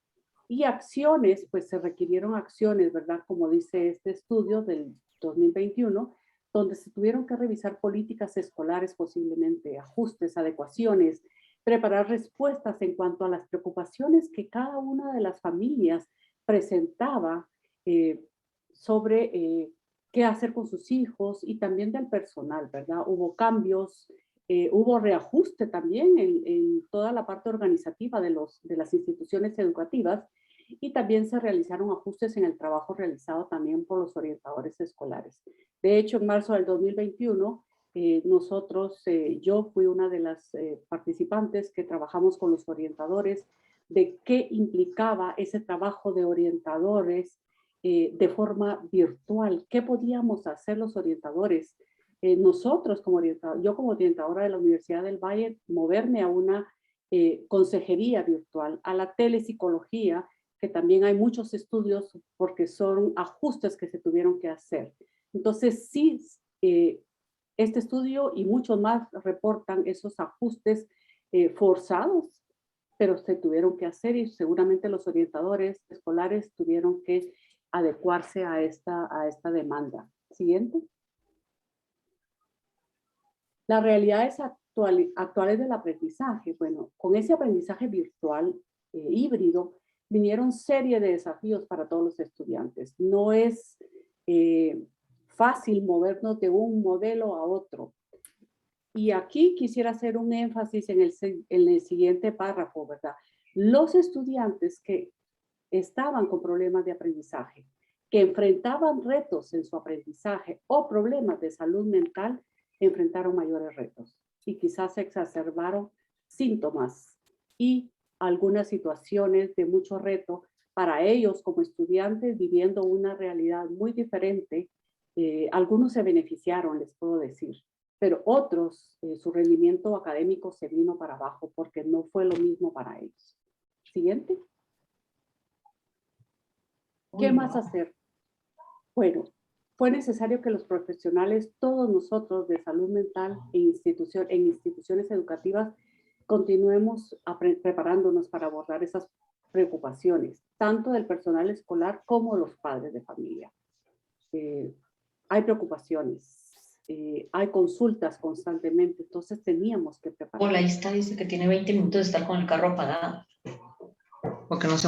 Y acciones, pues se requirieron acciones, ¿verdad? Como dice este estudio del 2021, donde se tuvieron que revisar políticas escolares, posiblemente ajustes, adecuaciones, preparar respuestas en cuanto a las preocupaciones que cada una de las familias presentaba sobre qué hacer con sus hijos y también del personal, ¿verdad? Hubo cambios, hubo reajuste también en toda la parte organizativa de las instituciones educativas y también se realizaron ajustes en el trabajo realizado también por los orientadores escolares. De hecho, en marzo del 2021, yo fui una de las participantes que trabajamos con los orientadores de qué implicaba ese trabajo de orientadores de forma virtual. ¿Qué podíamos hacer los orientadores? Nosotros como orientador, yo como orientadora de la Universidad del Valle, moverme a una consejería virtual, a la telepsicología, que también hay muchos estudios porque son ajustes que se tuvieron que hacer. Entonces, sí, este estudio y muchos más reportan esos ajustes forzados, pero se tuvieron que hacer y seguramente los orientadores escolares tuvieron que adecuarse a esta demanda. Siguiente. Las realidades actuales del aprendizaje. Bueno, con ese aprendizaje virtual híbrido, vinieron serie de desafíos para todos los estudiantes. No es fácil movernos de un modelo a otro. Y aquí quisiera hacer un énfasis en el siguiente párrafo, ¿verdad? Los estudiantes que estaban con problemas de aprendizaje, que enfrentaban retos en su aprendizaje o problemas de salud mental, enfrentaron mayores retos y quizás se exacerbaron síntomas y algunas situaciones de mucho reto para ellos como estudiantes viviendo una realidad muy diferente. Algunos se beneficiaron, les puedo decir, pero otros, su rendimiento académico se vino para abajo porque no fue lo mismo para ellos. Siguiente. ¿Qué más hacer? Bueno, fue necesario que los profesionales, todos nosotros de salud mental en instituciones educativas, continuemos preparándonos para abordar esas preocupaciones, tanto del personal escolar como los padres de familia. Hay preocupaciones, hay consultas constantemente, entonces teníamos que preparar. Hola, ahí está, dice que tiene 20 minutos de estar con el carro apagado. Porque no se...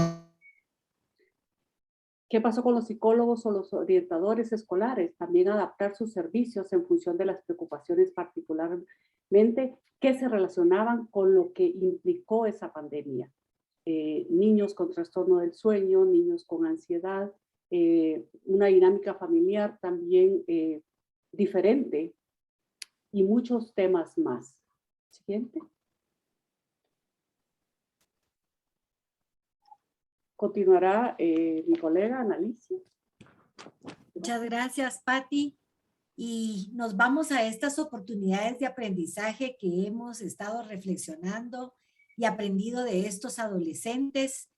¿Qué pasó con los psicólogos o los orientadores escolares? También adaptar sus servicios en función de las preocupaciones particularmente que se relacionaban con lo que implicó esa pandemia. Niños con trastorno del sueño, niños con ansiedad, una dinámica familiar también diferente y muchos temas más. Siguiente. Continuará mi colega Annalicia. Muchas gracias, Patti. Y nos vamos a estas oportunidades de aprendizaje que hemos estado reflexionando y aprendido de estos adolescentes.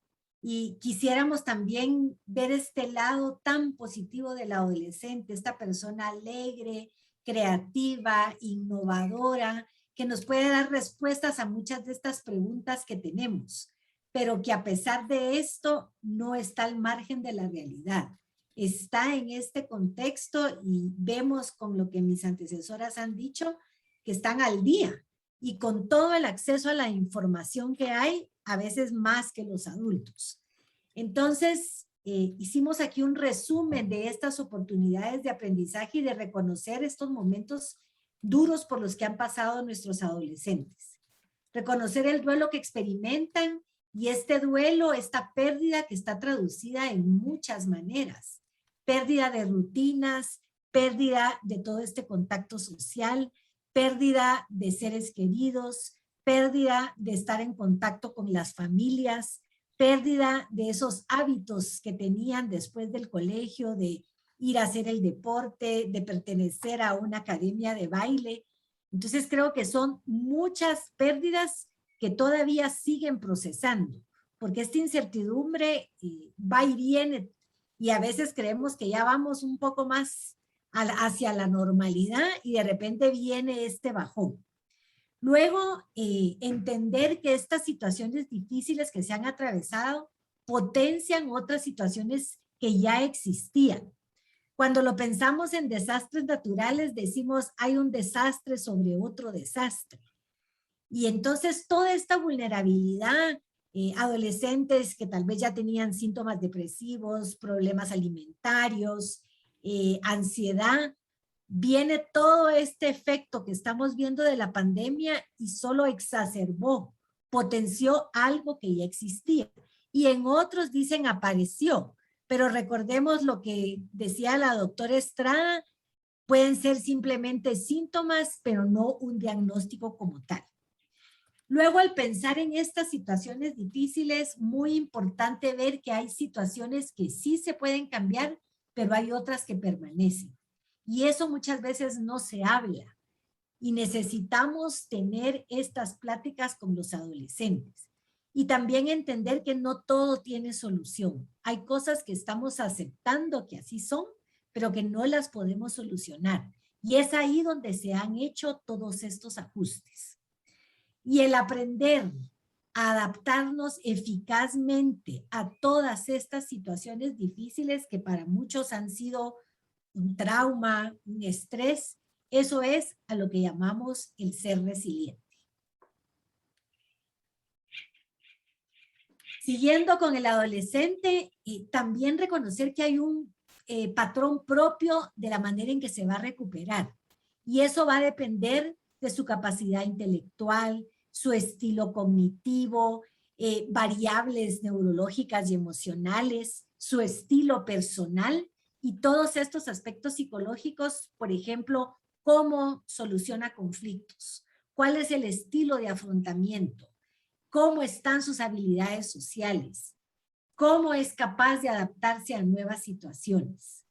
Y quisiéramos también ver este lado tan positivo del adolescente, esta persona alegre, creativa, innovadora, que nos puede dar respuestas a muchas de estas preguntas que tenemos, pero que a pesar de esto no está al margen de la realidad. Está en este contexto y vemos con lo que mis antecesoras han dicho que están al día y con todo el acceso a la información que hay, a veces más que los adultos. Entonces, hicimos aquí un resumen de estas oportunidades de aprendizaje y de reconocer estos momentos duros por los que han pasado nuestros adolescentes. Reconocer el duelo que experimentan y este duelo, esta pérdida que está traducida en muchas maneras. Pérdida de rutinas, pérdida de todo este contacto social, pérdida de seres queridos, pérdida de estar en contacto con las familias, pérdida de esos hábitos que tenían después del colegio, de ir a hacer el deporte, de pertenecer a una academia de baile. Entonces creo que son muchas pérdidas que todavía siguen procesando, porque esta incertidumbre va y viene y a veces creemos que ya vamos un poco más hacia la normalidad y de repente viene este bajón. Luego, entender que estas situaciones difíciles que se han atravesado potencian otras situaciones que ya existían. Cuando lo pensamos en desastres naturales, decimos hay un desastre sobre otro desastre. Y entonces toda esta vulnerabilidad, adolescentes que tal vez ya tenían síntomas depresivos, problemas alimentarios, ansiedad, viene todo este efecto que estamos viendo de la pandemia y solo exacerbó, potenció algo que ya existía. Y en otros dicen apareció, pero recordemos lo que decía la doctora Estrada, pueden ser simplemente síntomas, pero no un diagnóstico como tal. Luego, al pensar en estas situaciones difíciles, muy importante ver que hay situaciones que sí se pueden cambiar, pero hay otras que permanecen. Y eso muchas veces no se habla. Y necesitamos tener estas pláticas con los adolescentes. Y también entender que no todo tiene solución. Hay cosas que estamos aceptando que así son, pero que no las podemos solucionar. Y es ahí donde se han hecho todos estos ajustes. Y el aprender a adaptarnos eficazmente a todas estas situaciones difíciles que para muchos han sido un trauma, un estrés, eso es a lo que llamamos el ser resiliente. Siguiendo con el adolescente, también reconocer que hay un patrón propio de la manera en que se va a recuperar. Y eso va a depender de su capacidad intelectual, su estilo cognitivo, variables neurológicas y emocionales, su estilo personal y todos estos aspectos psicológicos, por ejemplo, cómo soluciona conflictos, cuál es el estilo de afrontamiento, cómo están sus habilidades sociales, cómo es capaz de adaptarse a nuevas situaciones.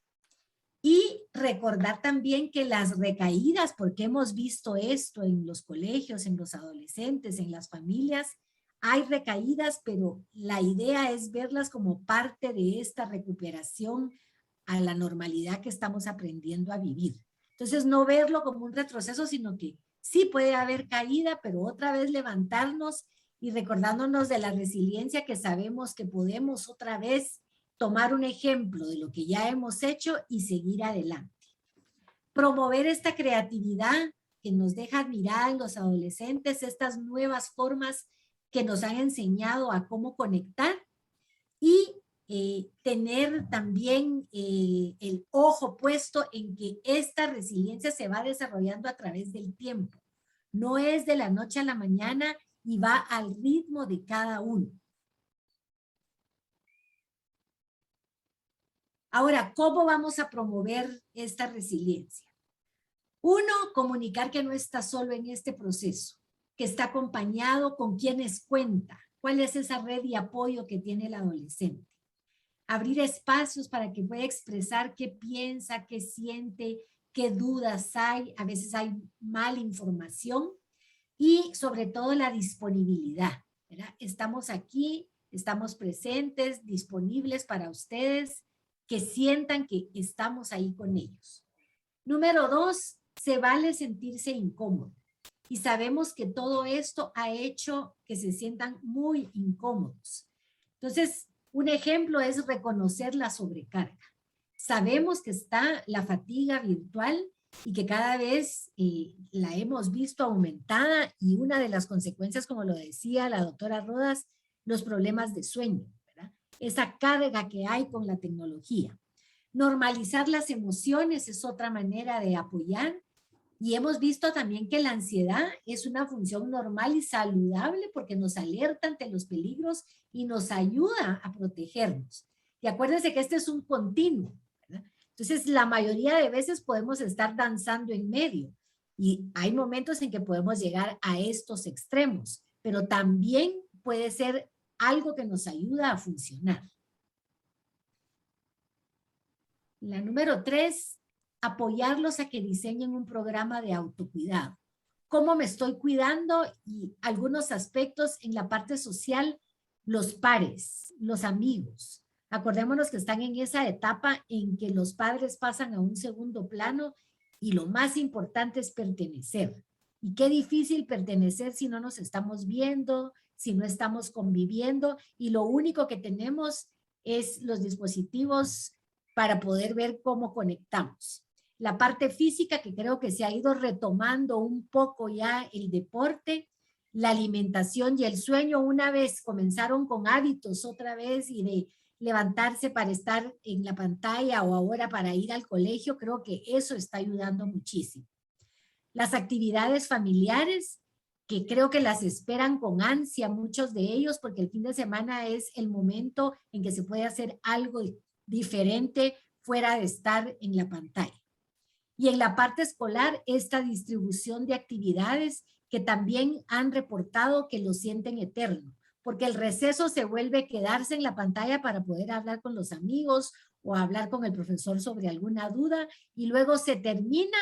Y recordar también que las recaídas, porque hemos visto esto en los colegios, en los adolescentes, en las familias, hay recaídas, pero la idea es verlas como parte de esta recuperación a la normalidad que estamos aprendiendo a vivir. Entonces, no verlo como un retroceso, sino que sí puede haber caída, pero otra vez levantarnos y recordándonos de la resiliencia que sabemos que podemos otra vez tomar un ejemplo de lo que ya hemos hecho y seguir adelante. Promover esta creatividad que nos deja admirar en los adolescentes, estas nuevas formas que nos han enseñado a cómo conectar y tener también el ojo puesto en que esta resiliencia se va desarrollando a través del tiempo. No es de la noche a la mañana y va al ritmo de cada uno. Ahora, ¿cómo vamos a promover esta resiliencia? Uno, comunicar que no está solo en este proceso, que está acompañado con quienes cuenta, cuál es esa red de apoyo que tiene el adolescente. Abrir espacios para que pueda expresar qué piensa, qué siente, qué dudas hay, a veces hay mala información y sobre todo la disponibilidad, ¿verdad? Estamos aquí, estamos presentes, disponibles para ustedes, que sientan que estamos ahí con ellos. Número 2, se vale sentirse incómodo. y sabemos que todo esto ha hecho que se sientan muy incómodos. Entonces, un ejemplo es reconocer la sobrecarga. Sabemos que está la fatiga virtual y que cada vez la hemos visto aumentada, y una de las consecuencias, como lo decía la doctora Rodas, los problemas de sueño, ¿verdad? Esa carga que hay con la tecnología. Normalizar las emociones es otra manera de apoyar, y hemos visto también que la ansiedad es una función normal y saludable porque nos alerta ante los peligros y nos ayuda a protegernos. Y acuérdense que este es un continuo, ¿verdad? Entonces, la mayoría de veces podemos estar danzando en medio, y hay momentos en que podemos llegar a estos extremos, pero también puede ser algo que nos ayuda a funcionar. La número 3, apoyarlos a que diseñen un programa de autocuidado. ¿Cómo me estoy cuidando? Y algunos aspectos en la parte social, los pares, los amigos. Acordémonos que están en esa etapa en que los padres pasan a un segundo plano y lo más importante es pertenecer. Y qué difícil pertenecer si no nos estamos viendo, si no estamos conviviendo, y lo único que tenemos es los dispositivos para poder ver cómo conectamos. La parte física, que creo que se ha ido retomando un poco ya, el deporte, la alimentación y el sueño. Una vez comenzaron con hábitos otra vez y de levantarse para estar en la pantalla o ahora para ir al colegio, creo que eso está ayudando muchísimo. Las actividades familiares, que creo que las esperan con ansia muchos de ellos, porque el fin de semana es el momento en que se puede hacer algo diferente fuera de estar en la pantalla. Y en la parte escolar, esta distribución de actividades que también han reportado que lo sienten eterno, porque el receso se vuelve quedarse en la pantalla para poder hablar con los amigos o hablar con el profesor sobre alguna duda, y luego se termina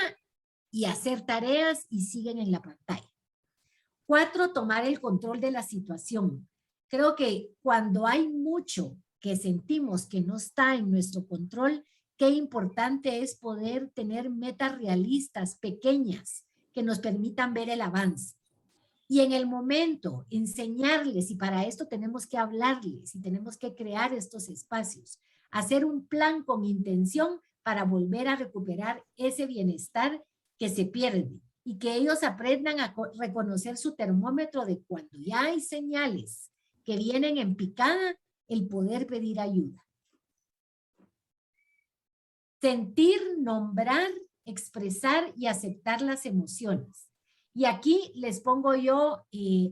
y hacer tareas y siguen en la pantalla. 4, tomar el control de la situación. Creo que cuando hay mucho que sentimos que no está en nuestro control, qué importante es poder tener metas realistas, pequeñas, que nos permitan ver el avance. Y en el momento, enseñarles, y para esto tenemos que hablarles y tenemos que crear estos espacios, hacer un plan con intención para volver a recuperar ese bienestar que se pierde, y que ellos aprendan a reconocer su termómetro de cuando ya hay señales que vienen en picada, el poder pedir ayuda. Sentir, nombrar, expresar y aceptar las emociones. Y aquí les pongo yo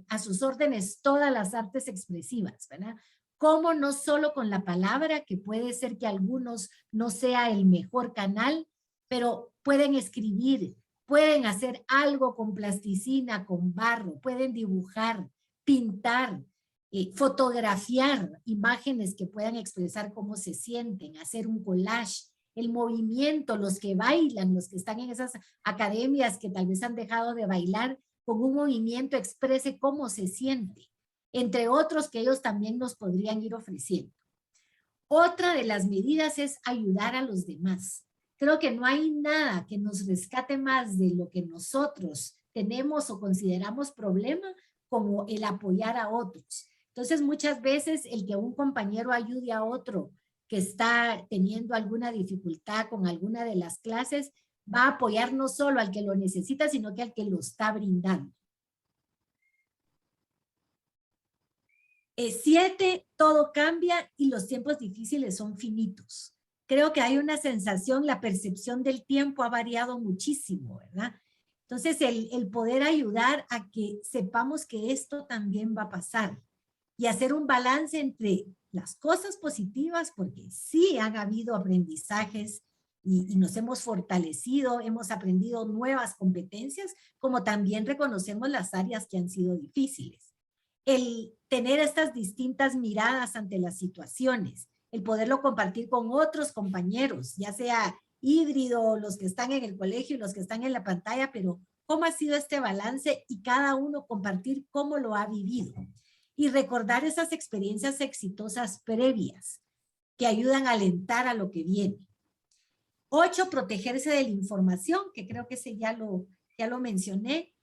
a sus órdenes todas las artes expresivas, ¿verdad? Cómo no solo con la palabra, que puede ser que algunos no sea el mejor canal, pero pueden escribir, pueden hacer algo con plasticina, con barro, pueden dibujar, pintar, fotografiar imágenes que puedan expresar cómo se sienten, hacer un collage, el movimiento, los que bailan, los que están en esas academias que tal vez han dejado de bailar, con un movimiento exprese cómo se siente, entre otros que ellos también nos podrían ir ofreciendo. Otra de las medidas es ayudar a los demás. Creo que no hay nada que nos rescate más de lo que nosotros tenemos o consideramos problema como el apoyar a otros. Entonces, muchas veces el que un compañero ayude a otro que está teniendo alguna dificultad con alguna de las clases, va a apoyar no solo al que lo necesita, sino que al que lo está brindando. 7, todo cambia y los tiempos difíciles son finitos. Creo que hay una sensación, la percepción del tiempo ha variado muchísimo, ¿verdad? Entonces, el poder ayudar a que sepamos que esto también va a pasar y hacer un balance entre las cosas positivas, porque sí han habido aprendizajes y nos hemos fortalecido, hemos aprendido nuevas competencias, como también reconocemos las áreas que han sido difíciles. El tener estas distintas miradas ante las situaciones, el poderlo compartir con otros compañeros, ya sea híbrido, los que están en el colegio y los que están en la pantalla, pero cómo ha sido este balance y cada uno compartir cómo lo ha vivido. Y recordar esas experiencias exitosas previas que ayudan a alentar a lo que viene. 8, protegerse de la información, que creo que ese ya lo mencioné.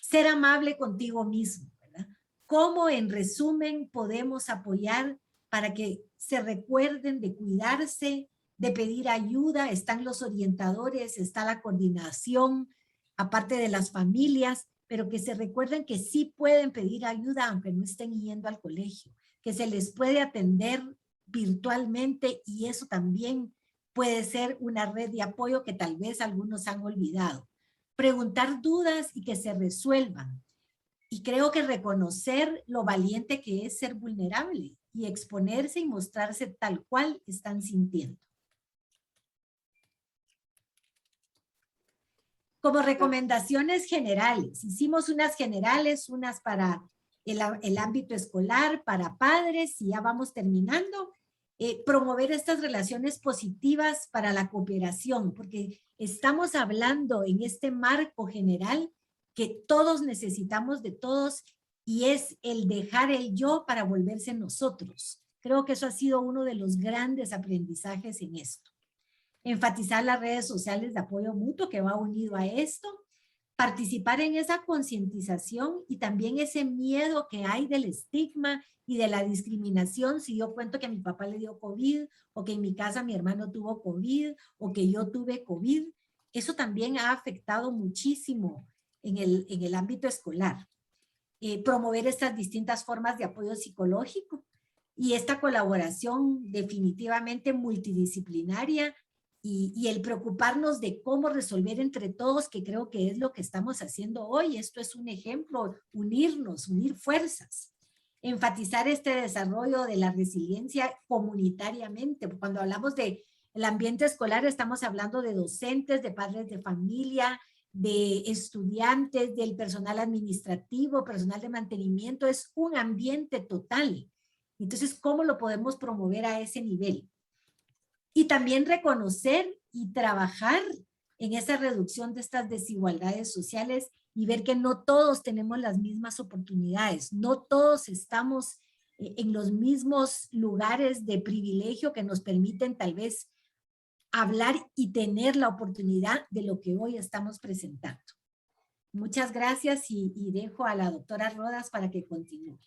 ser amable contigo mismo, ¿verdad? ¿Cómo en resumen podemos apoyar para que se recuerden de cuidarse, de pedir ayuda? Están los orientadores, está la coordinación, aparte de las familias, pero que se recuerden que sí pueden pedir ayuda aunque no estén yendo al colegio, que se les puede atender virtualmente y eso también puede ser una red de apoyo que tal vez algunos han olvidado. Preguntar dudas y que se resuelvan. Y creo que reconocer lo valiente que es ser vulnerable y exponerse y mostrarse tal cual están sintiendo. Como recomendaciones generales, hicimos unas generales, unas para el ámbito escolar, para padres, y ya vamos terminando. Promover estas relaciones positivas para la cooperación, porque estamos hablando en este marco general que todos necesitamos de todos y es el dejar el yo para volverse nosotros. Creo que eso ha sido uno de los grandes aprendizajes en esto. Enfatizar las redes sociales de apoyo mutuo que va unido a esto, participar en esa concientización y también ese miedo que hay del estigma y de la discriminación. Si yo cuento que a mi papá le dio COVID o que en mi casa mi hermano tuvo COVID o que yo tuve COVID, eso también ha afectado muchísimo en el ámbito escolar. Promover estas distintas formas de apoyo psicológico y esta colaboración definitivamente multidisciplinaria y el preocuparnos de cómo resolver entre todos, que creo que es lo que estamos haciendo hoy. Esto es un ejemplo, unirnos, unir fuerzas. Enfatizar este desarrollo de la resiliencia comunitariamente. Cuando hablamos del ambiente escolar, estamos hablando de docentes, de padres de familia, de estudiantes, del personal administrativo, personal de mantenimiento. Es un ambiente total. Entonces, ¿cómo lo podemos promover a ese nivel? Y también reconocer y trabajar en esa reducción de estas desigualdades sociales y ver que no todos tenemos las mismas oportunidades, no todos estamos en los mismos lugares de privilegio que nos permiten tal vez hablar y tener la oportunidad de lo que hoy estamos presentando. Muchas gracias y dejo a la doctora Rodas para que continúe.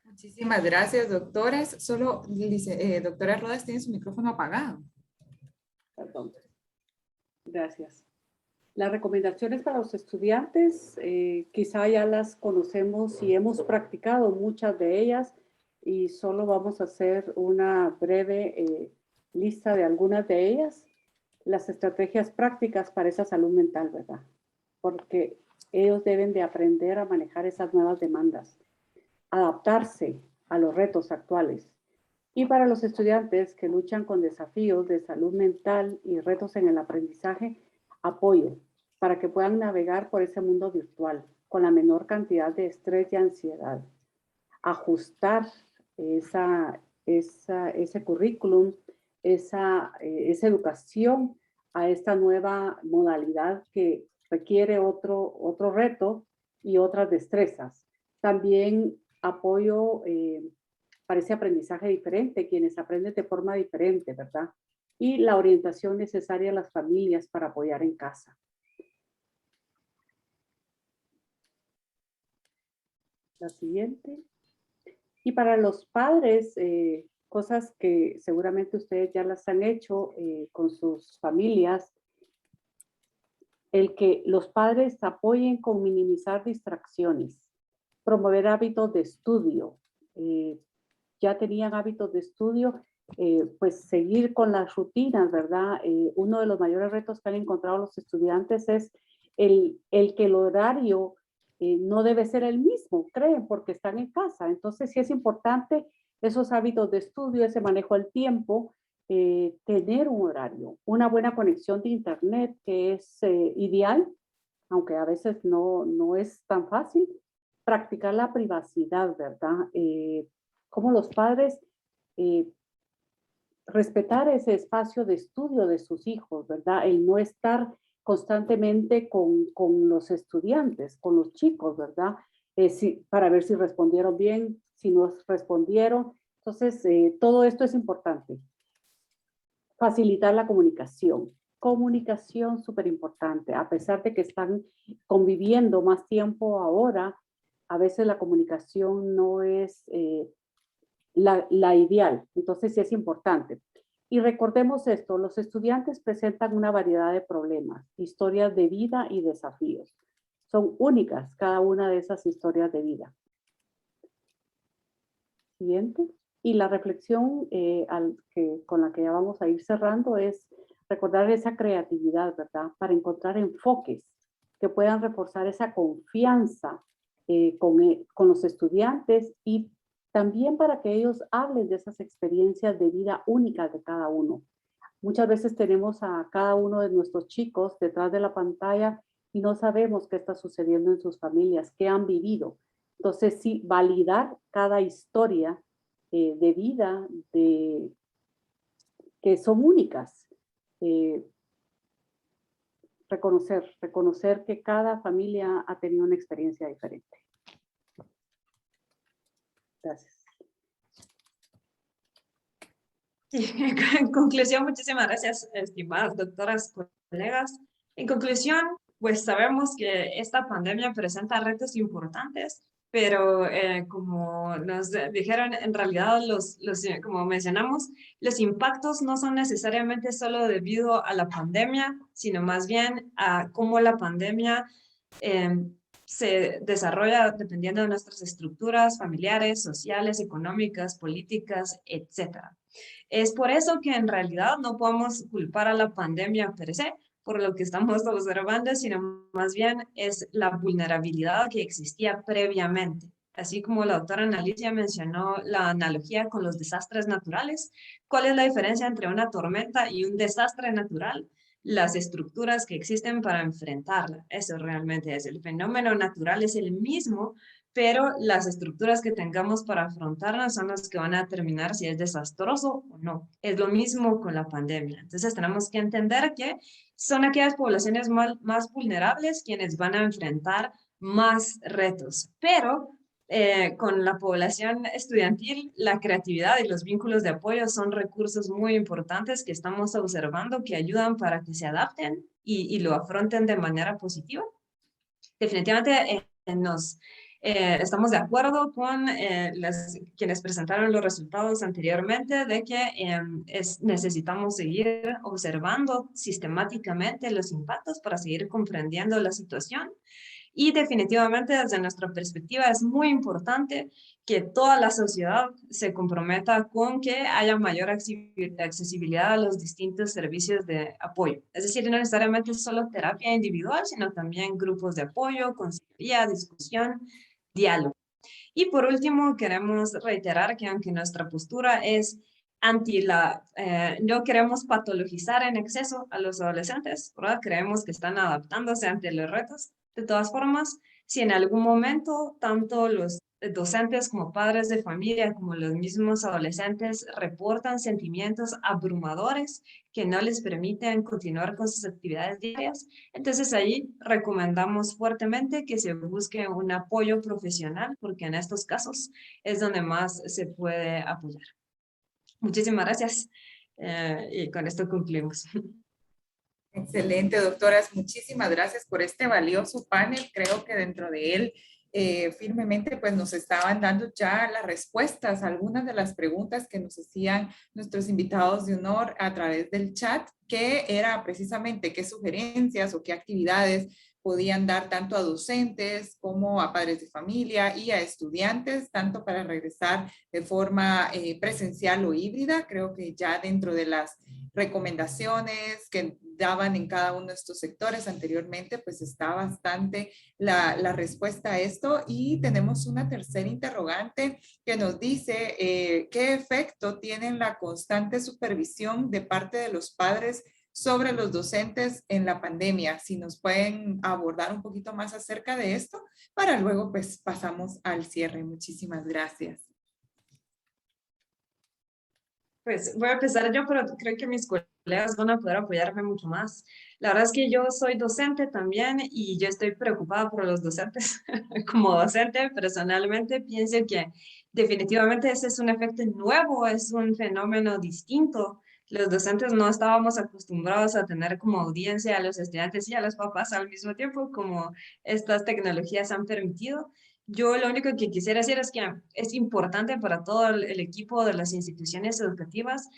Muchísimas gracias, doctoras. Solo, doctora Rodas, tiene su micrófono apagado. Perdón. Gracias. Las recomendaciones para los estudiantes, quizá ya las conocemos y hemos practicado muchas de ellas y solo vamos a hacer una breve lista de algunas de ellas. Las estrategias prácticas para esa salud mental, ¿verdad? Porque ellos deben de aprender a manejar esas nuevas demandas, adaptarse a los retos actuales. Y para los estudiantes que luchan con desafíos de salud mental y retos en el aprendizaje, apoyo para que puedan navegar por ese mundo virtual con la menor cantidad de estrés y ansiedad. Ajustar ese currículum, esa educación a esta nueva modalidad que requiere otro reto y otras destrezas. También apoyo para ese aprendizaje diferente, quienes aprenden de forma diferente, ¿verdad? Y la orientación necesaria a las familias para apoyar en casa. La siguiente. Y para los padres, cosas que seguramente ustedes ya las han hecho con sus familias, el que los padres apoyen con minimizar distracciones, promover hábitos de estudio. Ya tenían hábitos de estudio, pues seguir con las rutinas, ¿verdad? Uno de los mayores retos que han encontrado los estudiantes es el que el horario no debe ser el mismo, creen, porque están en casa. Entonces sí es importante esos hábitos de estudio, ese manejo del tiempo, tener un horario, una buena conexión de internet que es ideal, aunque a veces no es tan fácil. Practicar la privacidad, ¿verdad? Como los padres respetar ese espacio de estudio de sus hijos, ¿verdad? El no estar constantemente con los estudiantes, con los chicos, ¿verdad? para ver si respondieron bien, si no respondieron. Entonces, todo esto es importante. Facilitar la comunicación. Comunicación súper importante. A pesar de que están conviviendo más tiempo ahora, a veces la comunicación no es la ideal. Entonces, sí es importante. Y recordemos esto, los estudiantes presentan una variedad de problemas, historias de vida y desafíos. Son únicas cada una de esas historias de vida. Siguiente. Y la reflexión con la que ya vamos a ir cerrando es recordar esa creatividad, ¿verdad? Para encontrar enfoques que puedan reforzar esa confianza con los estudiantes y también para que ellos hablen de esas experiencias de vida únicas de cada uno. Muchas veces tenemos a cada uno de nuestros chicos detrás de la pantalla y no sabemos qué está sucediendo en sus familias, qué han vivido. Entonces, sí, validar cada historia de vida que son únicas. Reconocer que cada familia ha tenido una experiencia diferente. Gracias. Sí, en conclusión, muchísimas gracias, estimadas doctoras, colegas. En conclusión, pues sabemos que esta pandemia presenta retos importantes, pero como nos dijeron, en realidad, como mencionamos, los impactos no son necesariamente solo debido a la pandemia, sino más bien a cómo la pandemia se desarrolla dependiendo de nuestras estructuras familiares, sociales, económicas, políticas, etcétera. Es por eso que en realidad no podemos culpar a la pandemia per se por lo que estamos observando, sino más bien es la vulnerabilidad que existía previamente. Así como la doctora Analicia mencionó la analogía con los desastres naturales, ¿cuál es la diferencia entre una tormenta y un desastre natural? Las estructuras que existen para enfrentarla. Eso realmente es. El fenómeno natural es el mismo, pero las estructuras que tengamos para afrontarlas son las que van a determinar si es desastroso o no. Es lo mismo con la pandemia. Entonces tenemos que entender que son aquellas poblaciones más vulnerables quienes van a enfrentar más retos, pero con la población estudiantil, la creatividad y los vínculos de apoyo son recursos muy importantes que estamos observando que ayudan para que se adapten y lo afronten de manera positiva. Definitivamente estamos de acuerdo con quienes presentaron los resultados anteriormente de que necesitamos seguir observando sistemáticamente los impactos para seguir comprendiendo la situación. Y definitivamente desde nuestra perspectiva es muy importante que toda la sociedad se comprometa con que haya mayor accesibilidad a los distintos servicios de apoyo. Es decir, no necesariamente solo terapia individual, sino también grupos de apoyo, consejería, discusión, diálogo. Y por último, queremos reiterar que aunque nuestra postura es no queremos patologizar en exceso a los adolescentes, ¿verdad? Creemos que están adaptándose ante los retos. De todas formas, si en algún momento tanto los docentes como padres de familia como los mismos adolescentes reportan sentimientos abrumadores que no les permiten continuar con sus actividades diarias, entonces ahí recomendamos fuertemente que se busque un apoyo profesional porque en estos casos es donde más se puede apoyar. Muchísimas gracias y con esto concluimos. Excelente, doctoras. Muchísimas gracias por este valioso panel. Creo que dentro de él firmemente pues nos estaban dando ya las respuestas a algunas de las preguntas que nos hacían nuestros invitados de honor a través del chat, que era precisamente qué sugerencias o qué actividades podían dar tanto a docentes como a padres de familia y a estudiantes, tanto para regresar de forma presencial o híbrida. Creo que ya dentro de las recomendaciones que daban en cada uno de estos sectores anteriormente, pues está bastante la respuesta a esto. Y tenemos una tercera interrogante que nos dice qué efecto tiene la constante supervisión de parte de los padres sobre los docentes en la pandemia. Si nos pueden abordar un poquito más acerca de esto, para luego pues pasamos al cierre. Muchísimas gracias. Pues voy a empezar yo, pero creo que mis colegas van a poder apoyarme mucho más. La verdad es que yo soy docente también y yo estoy preocupada por los docentes. Como docente, personalmente, pienso que definitivamente ese es un efecto nuevo, es un fenómeno distinto. Los docentes no estábamos acostumbrados a tener como audiencia a los estudiantes y a los papás al mismo tiempo, como estas tecnologías han permitido. Yo lo único que quisiera decir es que es importante para todo el equipo de las instituciones educativas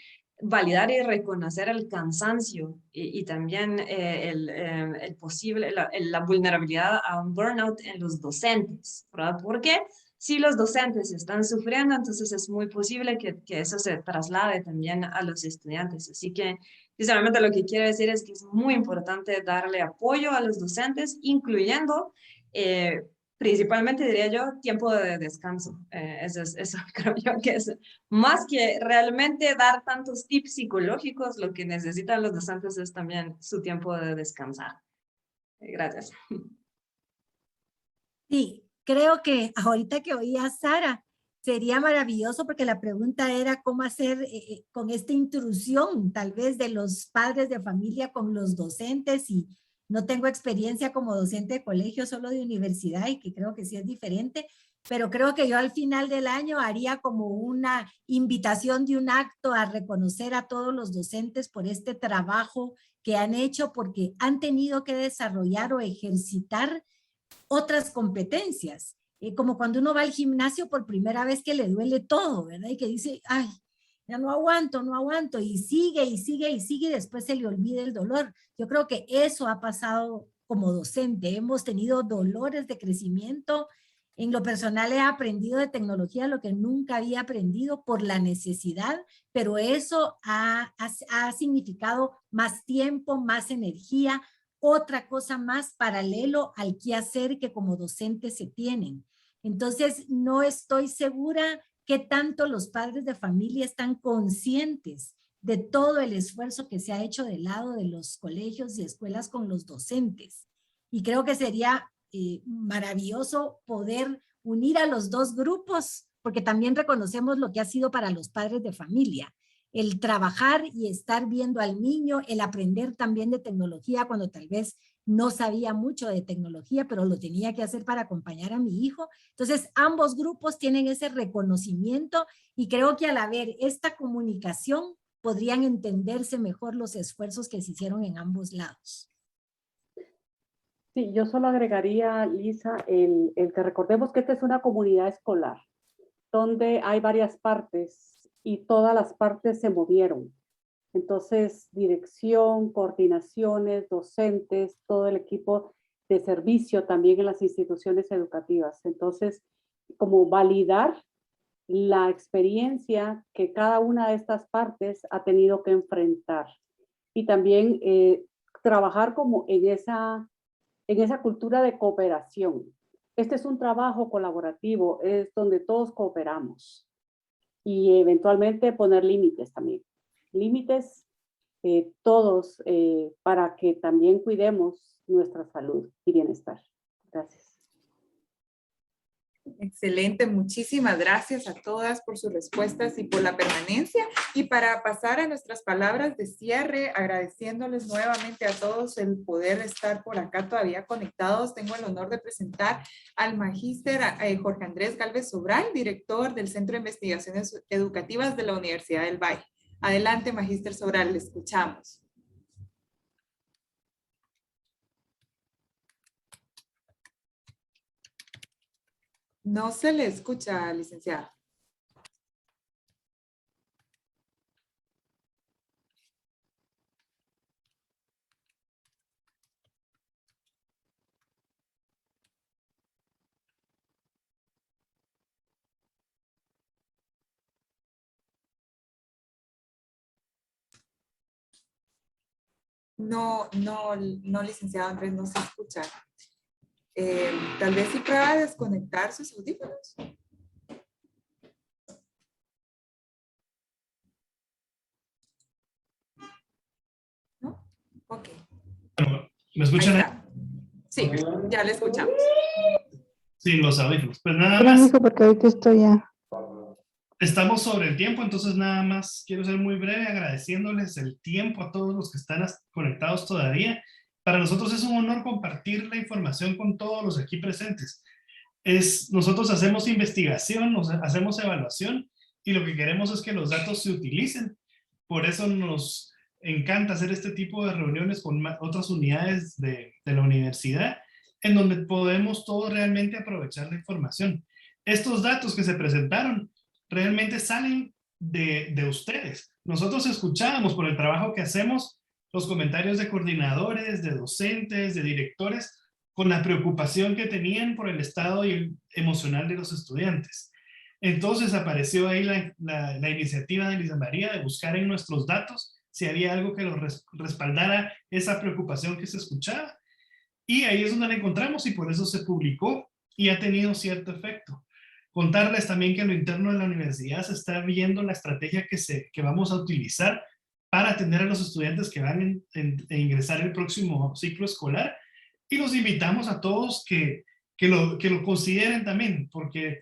validar y reconocer el cansancio y también el posible, la vulnerabilidad a un burnout en los docentes, ¿verdad? Porque si los docentes están sufriendo, entonces es muy posible que eso se traslade también a los estudiantes. Así que, sinceramente, lo que quiero decir es que es muy importante darle apoyo a los docentes, incluyendo principalmente, diría yo, tiempo de descanso. Eso creo yo que es más que realmente dar tantos tips psicológicos, lo que necesitan los docentes es también su tiempo de descansar. Gracias. Sí, creo que ahorita que oí a Sara, sería maravilloso porque la pregunta era cómo hacer con esta intrusión tal vez de los padres de familia con los docentes, y no tengo experiencia como docente de colegio, solo de universidad, y que creo que sí es diferente, pero creo que yo al final del año haría como una invitación de un acto a reconocer a todos los docentes por este trabajo que han hecho, porque han tenido que desarrollar o ejercitar otras competencias, como cuando uno va al gimnasio por primera vez que le duele todo, ¿verdad? Y que dice, ay, ya no aguanto, no aguanto, y sigue, y sigue, y sigue, y después se le olvida el dolor. Yo creo que eso ha pasado como docente. Hemos tenido dolores de crecimiento. En lo personal he aprendido de tecnología lo que nunca había aprendido por la necesidad, pero eso ha significado más tiempo, más energía, otra cosa más paralelo al quehacer que como docentes se tienen. Entonces, no estoy segura que tanto los padres de familia están conscientes de todo el esfuerzo que se ha hecho del lado de los colegios y escuelas con los docentes. Y creo que sería maravilloso poder unir a los dos grupos, porque también reconocemos lo que ha sido para los padres de familia. El trabajar y estar viendo al niño, el aprender también de tecnología cuando tal vez no sabía mucho de tecnología, pero lo tenía que hacer para acompañar a mi hijo. Entonces, ambos grupos tienen ese reconocimiento y creo que al haber esta comunicación podrían entenderse mejor los esfuerzos que se hicieron en ambos lados. Sí, yo solo agregaría, Lisa, el que recordemos que esta es una comunidad escolar donde hay varias partes y todas las partes se movieron. Entonces, dirección, coordinaciones, docentes, todo el equipo de servicio también en las instituciones educativas. Entonces, como validar la experiencia que cada una de estas partes ha tenido que enfrentar. Y también trabajar como en esa cultura de cooperación. Este es un trabajo colaborativo, es donde todos cooperamos. Y eventualmente poner límites también. Límites todos para que también cuidemos nuestra salud y bienestar. Gracias. Excelente, muchísimas gracias a todas por sus respuestas y por la permanencia. Y para pasar a nuestras palabras de cierre, agradeciéndoles nuevamente a todos el poder estar por acá todavía conectados, tengo el honor de presentar al magíster Jorge Andrés Gálvez Sobral, director del Centro de Investigaciones Educativas de la Universidad del Valle. Adelante, magíster Sobral, le escuchamos. No se le escucha, licenciada. No, licenciado Andrés, no se escucha. Tal vez si prueba a desconectar sus audífonos. ¿No? Ok. ¿Me escuchan? Sí, ya le escuchamos. Sí, los audífonos. Pues nada más. Porque ahorita estoy ya. estamos sobre el tiempo, entonces nada más quiero ser muy breve agradeciéndoles el tiempo a todos los que están conectados todavía. Para nosotros es un honor compartir la información con todos los aquí presentes. Nosotros hacemos investigación, hacemos evaluación y lo que queremos es que los datos se utilicen. Por eso nos encanta hacer este tipo de reuniones con otras unidades de la universidad, en donde podemos todos realmente aprovechar la información. Estos datos que se presentaron realmente salen de ustedes. Nosotros escuchábamos por el trabajo que hacemos los comentarios de coordinadores, de docentes, de directores, con la preocupación que tenían por el estado emocional de los estudiantes. Entonces apareció ahí la iniciativa de Lisa María de buscar en nuestros datos si había algo que los respaldara esa preocupación que se escuchaba. Y ahí es donde la encontramos y por eso se publicó y ha tenido cierto efecto. Contarles también que en lo interno de la universidad se está viendo la estrategia que vamos a utilizar para atender a los estudiantes que van a ingresar el próximo ciclo escolar. Y los invitamos a todos que lo consideren también, porque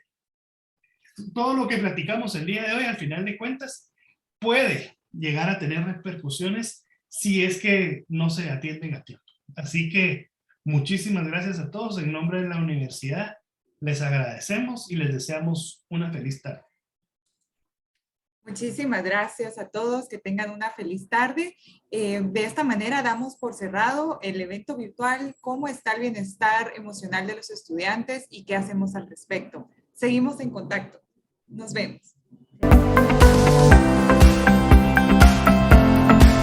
todo lo que platicamos el día de hoy, al final de cuentas, puede llegar a tener repercusiones si es que no se atienden a tiempo. Así que muchísimas gracias a todos. En nombre de la universidad, les agradecemos y les deseamos una feliz tarde. Muchísimas gracias a todos, que tengan una feliz tarde. De esta manera damos por cerrado el evento virtual, cómo está el bienestar emocional de los estudiantes y qué hacemos al respecto. Seguimos en contacto. Nos vemos.